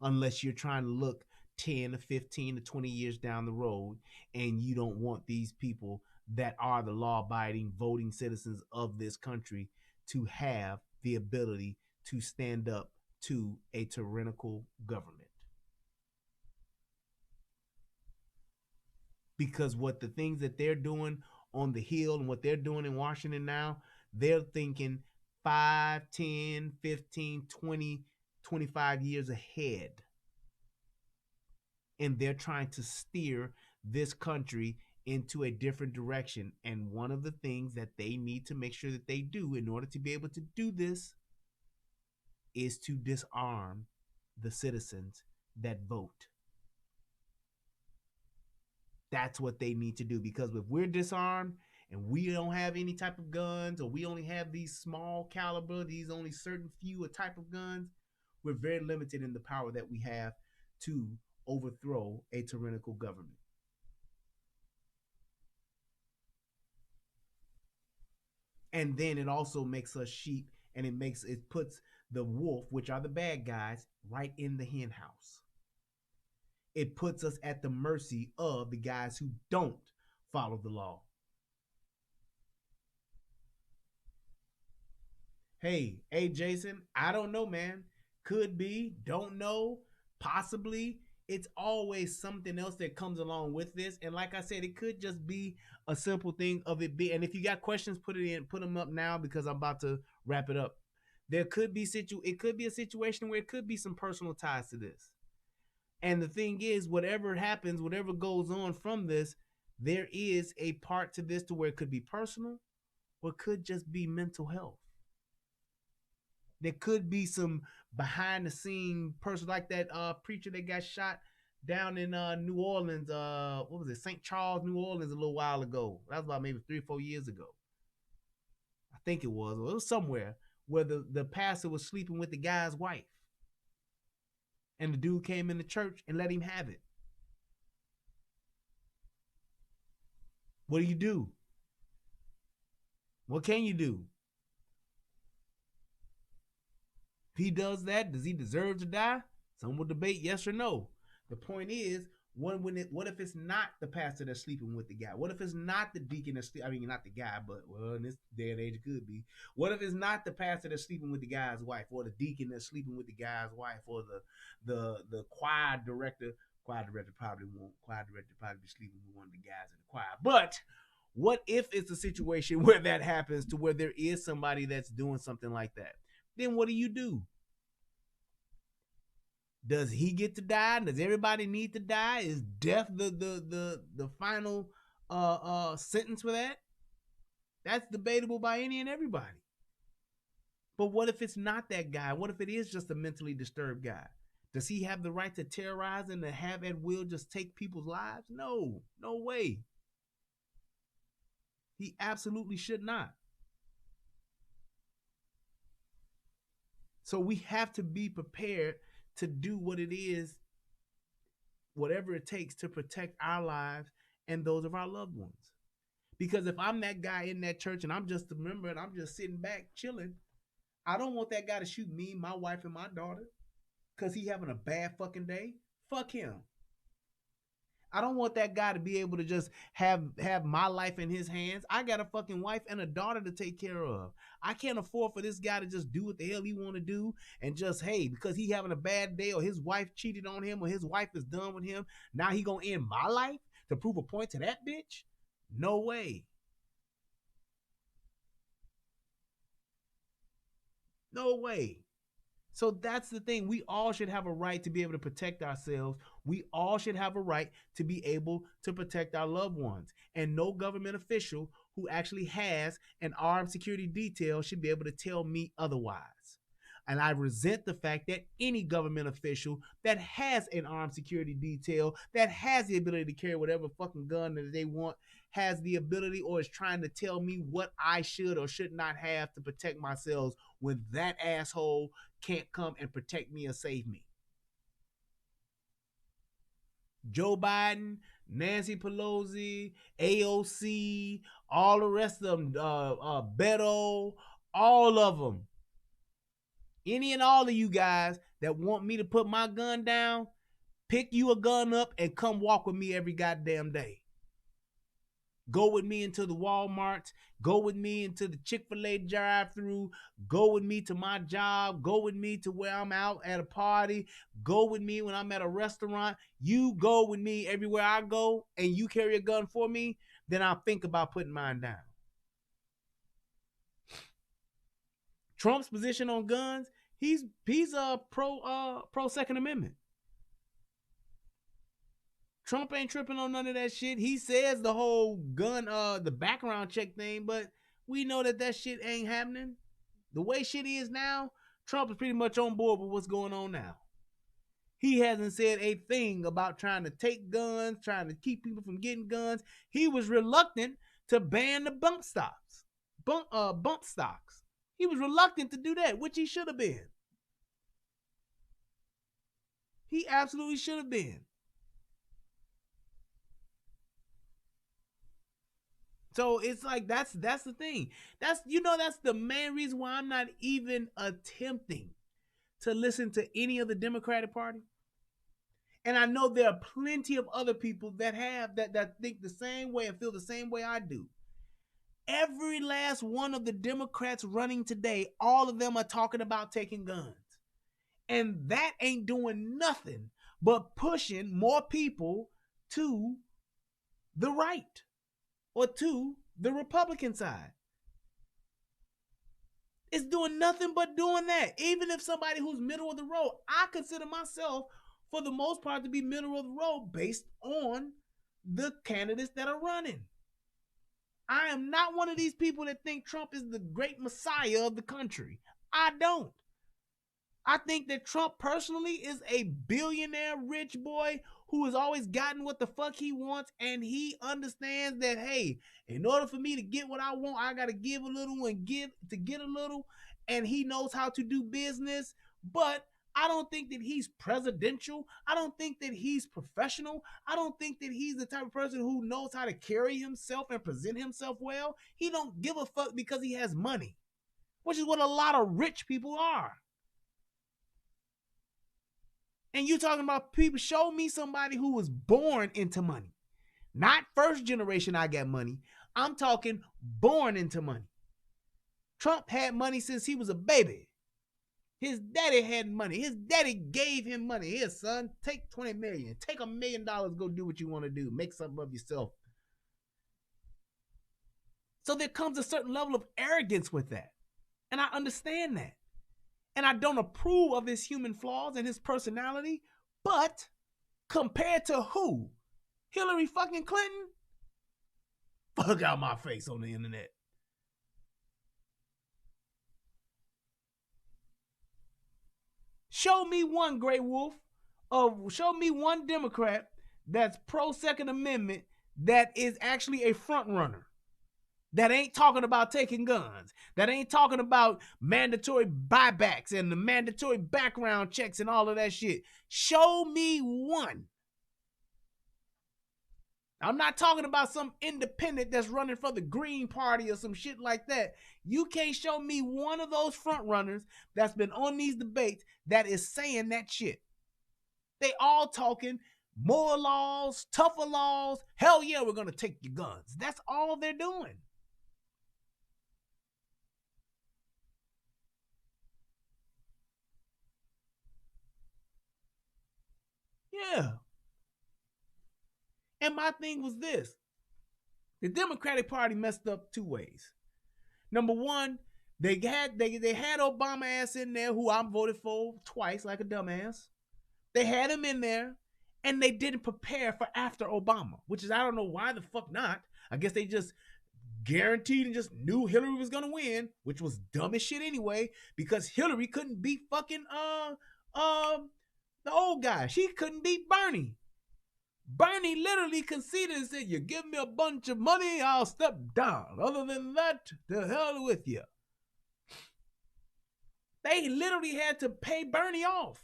Unless you're trying to look 10 to 15 to 20 years down the road and you don't want these people that are the law-abiding voting citizens of this country to have the ability to stand up to a tyrannical government. Because what the things that they're doing on the Hill and what they're doing in Washington now, they're thinking 5, 10, 15, 20, 25 years ahead. And they're trying to steer this country into a different direction. And one of the things that they need to make sure that they do in order to be able to do this is to disarm the citizens that vote. That's what they need to do, because if we're disarmed and we don't have any type of guns, or we only have these small caliber, these only certain few type of guns, we're very limited in the power that we have to overthrow a tyrannical government. And then it also makes us sheep, and it puts the wolf, which are the bad guys, right in the hen house. It puts us at the mercy of the guys who don't follow the law. Hey, Jason, I don't know, man. Could be, don't know, possibly. It's always something else that comes along with this. And like I said, it could just be a simple thing of it be. And if you got questions, put them up now, because I'm about to wrap it up. It could be a situation where it could be some personal ties to this. And the thing is, whatever happens, whatever goes on from this, there is a part to this to where it could be personal, or it could just be mental health. There could be some behind the scene person, like that preacher that got shot down in New Orleans. What was it? St. Charles, New Orleans, a little while ago. That was about maybe 3 or 4 years ago. I think it was somewhere where the pastor was sleeping with the guy's wife. And the dude came in the church and let him have it. What do? What can you do? If he does that, does he deserve to die? Some will debate yes or no. The point is, what if it's not the pastor that's sleeping with the guy? What if it's not the deacon that's not the guy, but well, in this day and age it could be. What if it's not the pastor that's sleeping with the guy's wife, or the deacon that's sleeping with the guy's wife, or the choir director? Choir director probably won't. Choir director probably be sleeping with one of the guys in the choir. But what if it's a situation where that happens, to where there is somebody that's doing something like that? Then what do? Does he get to die? Does everybody need to die? Is death the final sentence for that? That's debatable by any and everybody. But what if it's not that guy? What if it is just a mentally disturbed guy? Does he have the right to terrorize and to have at will just take people's lives? No way. He absolutely should not. So we have to be prepared to do what it is, whatever it takes to protect our lives and those of our loved ones. Because if I'm that guy in that church and I'm just a member and I'm just sitting back chilling, I don't want that guy to shoot me, my wife, and my daughter because he having a bad fucking day. Fuck him. I don't want that guy to be able to just have my life in his hands. I got a fucking wife and a daughter to take care of. I can't afford for this guy to just do what the hell he want to do and just, hey, because he having a bad day or his wife cheated on him or his wife is done with him, now he gonna end my life to prove a point to that bitch? No way. No way. So that's the thing. We all should have a right to be able to protect ourselves. We all should have a right to be able to protect our loved ones. And no government official who actually has an armed security detail should be able to tell me otherwise. And I resent the fact that any government official that has an armed security detail, that has the ability to carry whatever fucking gun that they want, has the ability or is trying to tell me what I should or should not have to protect myself, when that asshole can't come and protect me or save me. Joe Biden, Nancy Pelosi, AOC, all the rest of them, Beto, all of them. Any and all of you guys that want me to put my gun down, pick you a gun up and come walk with me every goddamn day. Go with me into the Walmarts. Go with me into the Chick-fil-A drive-thru. Go with me to my job. Go with me to where I'm out at a party. Go with me when I'm at a restaurant. You go with me everywhere I go, and you carry a gun for me, then I'll think about putting mine down. Trump's position on guns, he's pro Second Amendment. Trump ain't tripping on none of that shit. He says the whole gun, the background check thing, but we know that shit ain't happening. The way shit is now, Trump is pretty much on board with what's going on now. He hasn't said a thing about trying to take guns, trying to keep people from getting guns. He was reluctant to ban the bump stocks. He was reluctant to do that, which he should have been. He absolutely should have been. So it's like that's the thing. That's the main reason why I'm not even attempting to listen to any of the Democratic Party. And I know there are plenty of other people that think the same way and feel the same way I do. Every last one of the Democrats running today, all of them are talking about taking guns. And that ain't doing nothing but pushing more people to the right or to the Republican side. It's doing nothing but doing that. Even if somebody who's middle of the road, I consider myself, for the most part, to be middle of the road based on the candidates that are running. I am not one of these people that think Trump is the great messiah of the country. I don't. I think that Trump personally is a billionaire rich boy who has always gotten what the fuck he wants, and he understands that, hey, in order for me to get what I want, I got to give a little and give to get a little, and he knows how to do business. But I don't think that he's presidential. I don't think that he's professional. I don't think that he's the type of person who knows how to carry himself and present himself well. He don't give a fuck because he has money, which is what a lot of rich people are. And you talking about people, show me somebody who was born into money. Not first generation I got money. I'm talking born into money. Trump had money since he was a baby. His daddy had money. His daddy gave him money. Here, son, take 20 million. Take $1 million, go do what you want to do. Make something of yourself. So there comes a certain level of arrogance with that. And I understand that. And I don't approve of his human flaws and his personality, but compared to who? Hillary fucking Clinton? Fuck out my face on the internet. Show me one, Grey Wolf, show me one Democrat that's pro-Second Amendment that is actually a front runner. That ain't talking about taking guns. That ain't talking about mandatory buybacks and the mandatory background checks and all of that shit. Show me one. I'm not talking about some independent that's running for the Green Party or some shit like that. You can't show me one of those front runners that's been on these debates that is saying that shit. They all talking more laws, tougher laws. Hell yeah, we're going to take your guns. That's all they're doing. Yeah. And my thing was this. The Democratic Party messed up two ways. Number one, they had Obama ass in there, who I voted for twice like a dumbass. They had him in there, and they didn't prepare for after Obama, which is, I don't know why the fuck not. I guess they just guaranteed and just knew Hillary was gonna win, which was dumb as shit anyway, because Hillary couldn't beat fucking the old guy. She couldn't beat Bernie. Bernie literally conceded and said, you give me a bunch of money, I'll step down. Other than that, the hell with you. They literally had to pay Bernie off.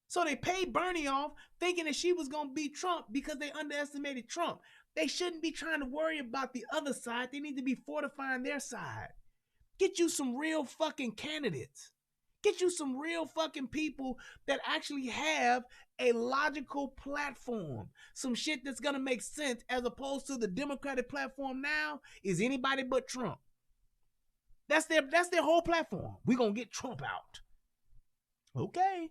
So they paid Bernie off thinking that she was going to beat Trump because they underestimated Trump. They shouldn't be trying to worry about the other side. They need to be fortifying their side. Get you some real fucking candidates. Get you some real fucking people that actually have a logical platform. Some shit that's going to make sense, as opposed to the Democratic platform now is anybody but Trump. That's their whole platform. We're going to get Trump out. Okay.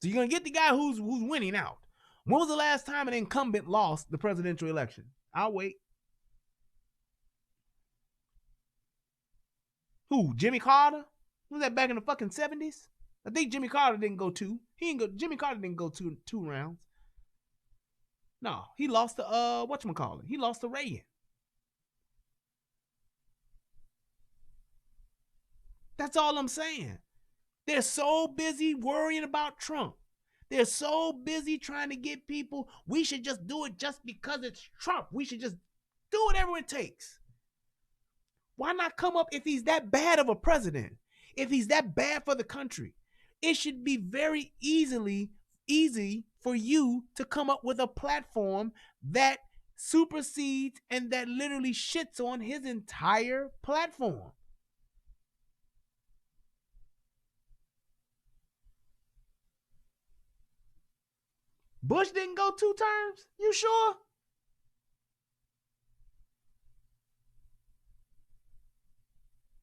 So you're going to get the guy who's winning out. When was the last time an incumbent lost the presidential election? I'll wait. Who? Jimmy Carter? Was that back in the fucking 70s? I think Jimmy Carter didn't go two. Jimmy Carter didn't go two rounds. No, he lost to whatchamacallit. He lost to Reagan. That's all I'm saying. They're so busy worrying about Trump. They're so busy trying to get people, we should just do it just because it's Trump. We should just do whatever it takes. Why not come up if he's that bad of a president? If he's that bad for the country, it should be very easy for you to come up with a platform that supersedes and that literally shits on his entire platform. Bush didn't go 2 terms? You sure?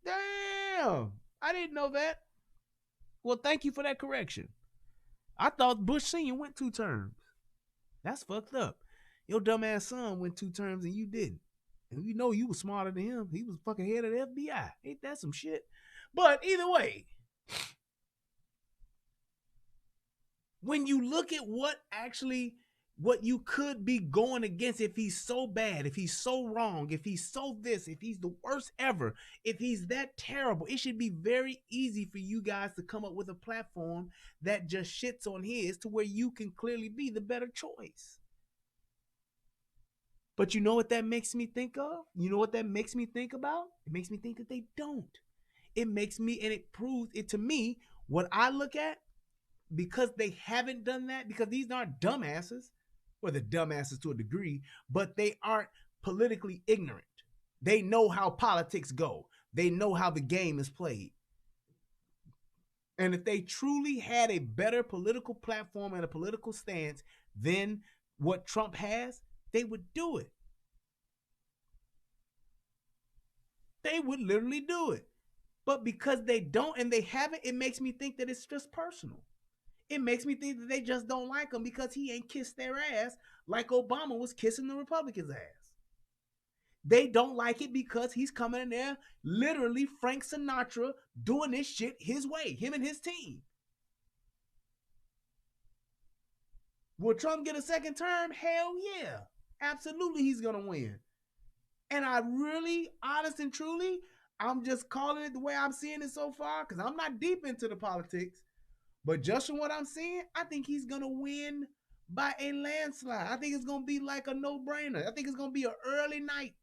Damn, I didn't know that. Well, thank you for that correction. I thought Bush Sr. went 2 terms. That's fucked up. Your dumbass son went 2 terms and you didn't. And you know you was smarter than him. He was fucking head of the FBI. Ain't that some shit? But either way, when you look at what you could be going against, if he's so bad, if he's so wrong, if he's so this, if he's the worst ever, if he's that terrible, it should be very easy for you guys to come up with a platform that just shits on his to where you can clearly be the better choice. But you know what that makes me think of? You know what that makes me think about? It makes me think that they don't. It makes me, and it proves it to me, what I look at, because they haven't done that, because these aren't dumbasses, well, they're dumbasses to a degree, but they aren't politically ignorant. They know how politics go. They know how the game is played. And if they truly had a better political platform and a political stance than what Trump has, they would do it. They would literally do it. But because they don't and they haven't, it makes me think that it's just personal. It makes me think that they just don't like him because he ain't kissed their ass like Obama was kissing the Republicans' ass. They don't like it because he's coming in there, literally Frank Sinatra, doing this shit his way, him and his team. Will Trump get a second term? Hell yeah. Absolutely he's going to win. And I really, honest and truly, I'm just calling it the way I'm seeing it so far because I'm not deep into the politics. But just from what I'm seeing, I think he's going to win by a landslide. I think it's going to be like a no-brainer. I think it's going to be an early night.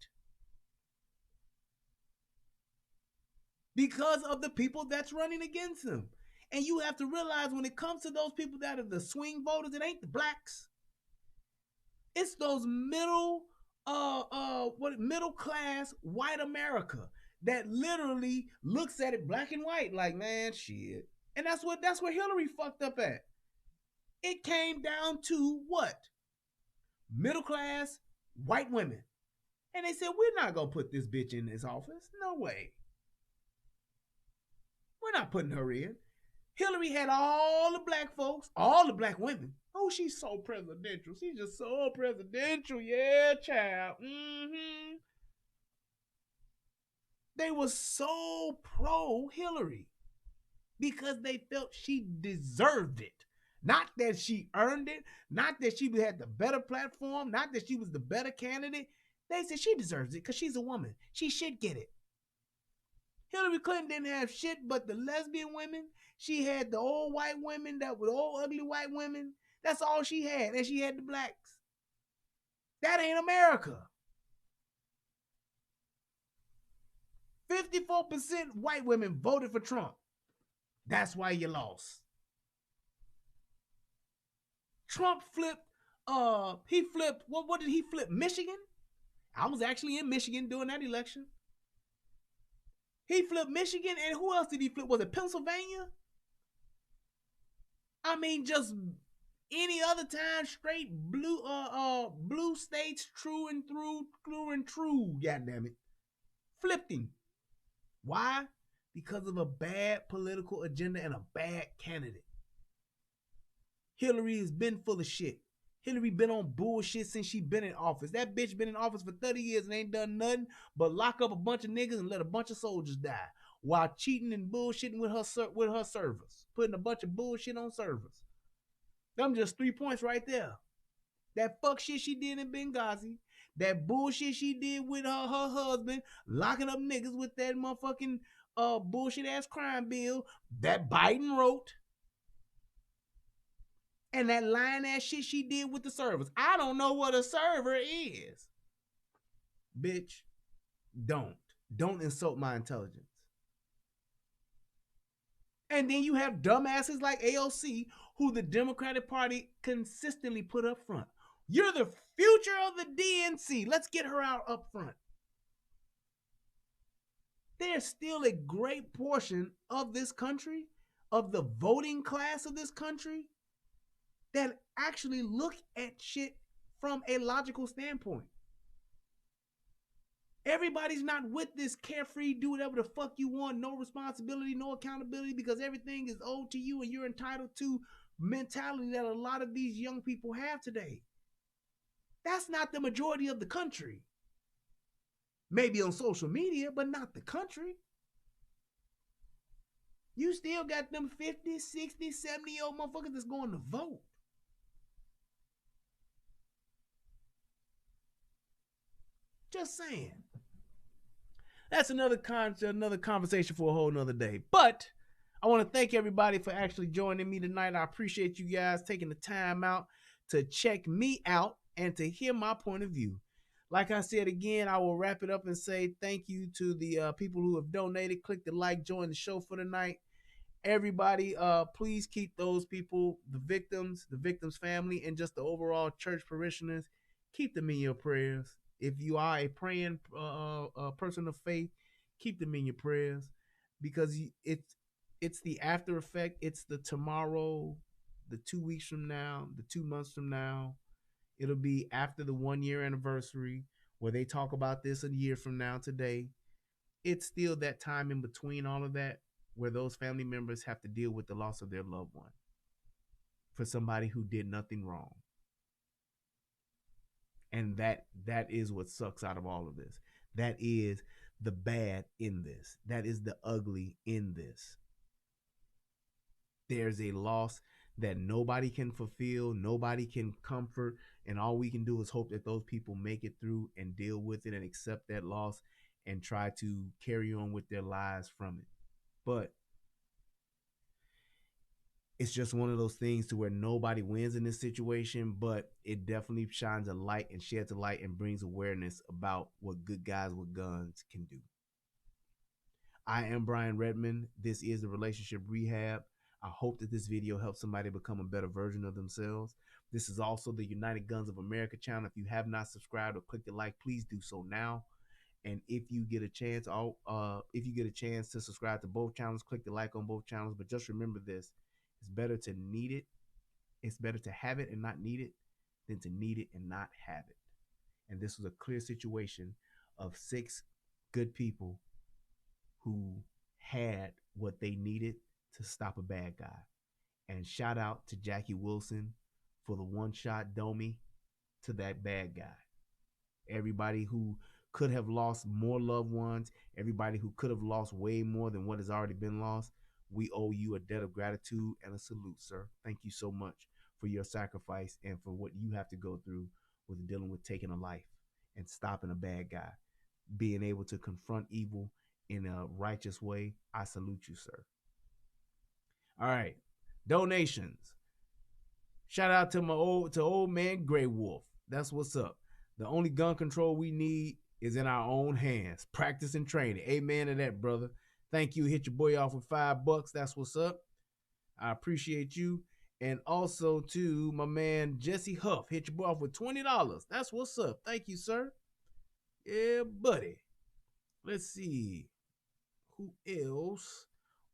Because of the people that's running against him. And you have to realize when it comes to those people that are the swing voters, it ain't the blacks. It's those middle class white America that literally looks at it black and white like, man, shit. And that's where Hillary fucked up at. It came down to what? Middle class white women. And they said, we're not going to put this bitch in this office. No way. We're not putting her in. Hillary had all the black folks, all the black women. Oh, she's so presidential. She's just so presidential. Yeah, child. Mm-hmm. They were so pro-Hillary because they felt she deserved it. Not that she earned it. Not that she had the better platform. Not that she was the better candidate. They said she deserves it because she's a woman. She should get it. Hillary Clinton didn't have shit but the lesbian women. She had the old white women that were old ugly white women. That's all she had. And she had the blacks. That ain't America. 54% white women voted for Trump. That's why you lost. Trump flipped, what did he flip? Michigan? I was actually in Michigan during that election. He flipped Michigan, and who else did he flip? Was it Pennsylvania? I mean, just any other time, straight blue states, true and true, goddammit. Flipped him. Why? Because of a bad political agenda and a bad candidate. Hillary has been full of shit. Hillary been on bullshit since she been in office. That bitch been in office for 30 years and ain't done nothing but lock up a bunch of niggas and let a bunch of soldiers die while cheating and bullshitting with her servers. Putting a bunch of bullshit on servers. Them just 3 points right there. That fuck shit she did in Benghazi. That bullshit she did with her husband, locking up niggas with that motherfucking bullshit ass crime bill that Biden wrote. And that lying ass shit she did with the servers. I don't know what a server is. Bitch, don't insult my intelligence. And then you have dumbasses like AOC, who the Democratic Party consistently put up front. You're the future of the DNC. Let's get her out up front. There's still a great portion of this country, of the voting class of this country, that actually look at shit from a logical standpoint. Everybody's not with this carefree, do whatever the fuck you want, no responsibility, no accountability, because everything is owed to you and you're entitled to mentality that a lot of these young people have today. That's not the majority of the country. Maybe on social media, but not the country. You still got them 50, 60, 70-year-old motherfuckers that's going to vote. Just saying. That's another conversation for a whole nother day. But I want to thank everybody for actually joining me tonight. I appreciate you guys taking the time out to check me out and to hear my point of view. Like I said again, I will wrap it up and say thank you to the people who have donated. Click the like, join the show for tonight. Everybody, please keep those people, the victims family, and just the overall church parishioners, keep them in your prayers. If you are a praying person of faith, keep them in your prayers, because it's the after effect. It's the tomorrow, the 2 weeks from now, the 2 months from now. It'll be after the 1 year anniversary where they talk about this a year from now today. It's still that time in between all of that where those family members have to deal with the loss of their loved one for somebody who did nothing wrong. And that is what sucks out of all of this. That is the bad in this. That is the ugly in this. There's a loss that nobody can fulfill, nobody can comfort, and all we can do is hope that those people make it through and deal with it and accept that loss and try to carry on with their lives from it. But it's just one of those things to where nobody wins in this situation, but it definitely shines a light and sheds a light and brings awareness about what good guys with guns can do. I am Brian Redmond. This is the Relationship Rehab. I hope that this video helps somebody become a better version of themselves. This is also the United Guns of America channel. If you have not subscribed or clicked the like, please do so now. And if you get a chance, to subscribe to both channels, click the like on both channels. But just remember this: it's better to need it. It's better to have it and not need it than to need it and not have it. And this was a clear situation of 6 good people who had what they needed to stop a bad guy. And shout out to Jackie Wilson for the one-shot dummy to that bad guy. Everybody who could have lost more loved ones, everybody who could have lost way more than what has already been lost, we owe you a debt of gratitude and a salute, sir. Thank you so much for your sacrifice and for what you have to go through with dealing with taking a life and stopping a bad guy. Being able to confront evil in a righteous way, I salute you, sir. All right, donations. Shout out to old man Grey Wolf. That's what's up. The only gun control we need is in our own hands. Practice and training. Amen to that, brother. Thank you. Hit your boy off with $5. That's what's up. I appreciate you. And also to my man Jesse Huff. Hit your boy off with $20. That's what's up. Thank you, sir. Yeah, buddy. Let's see. Who else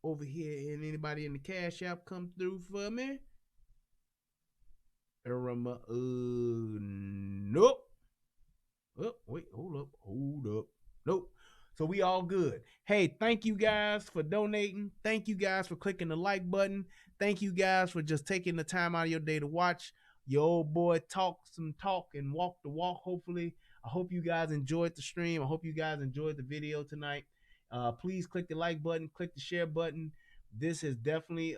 over here? And anybody in the Cash App come through for me? Nope. Oh, wait, hold up. Nope. So we all good. Hey, thank you guys for donating. Thank you guys for clicking the like button. Thank you guys for just taking the time out of your day to watch your old boy talk some talk and walk the walk, hopefully. I hope you guys enjoyed the stream. I hope you guys enjoyed the video tonight. Please click the like button, click the share button. This has definitely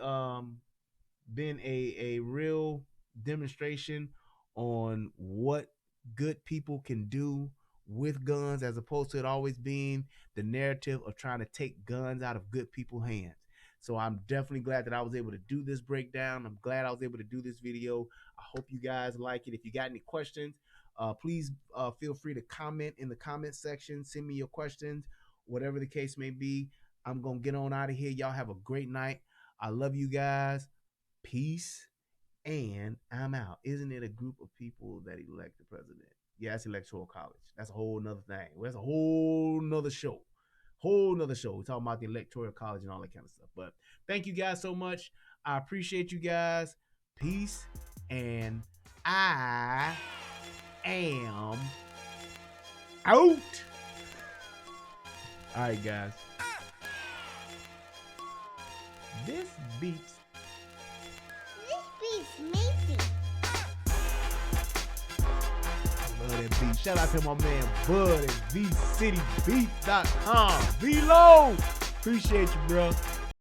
been a real demonstration on what good people can do with guns, as opposed to it always being the narrative of trying to take guns out of good people's hands. So I'm definitely glad that I was able to do this breakdown. I'm glad I was able to do this video. I hope you guys like it. If you got any questions, please feel free to comment in the comment section. Send me your questions, whatever the case may be. I'm going to get on out of here. Y'all have a great night. I love you guys. Peace. And I'm out. Isn't it a group of people that elect the president? Yeah, it's electoral college. That's a whole nother thing. That's a whole nother show. We're talking about the electoral college and all that kind of stuff. But thank you guys so much. I appreciate you guys. Peace. And I am out. All right, guys. This beats Macy. Love that beat. Shout out to my man Bud at VCityBeats.com. V-Lo. Appreciate you, bro.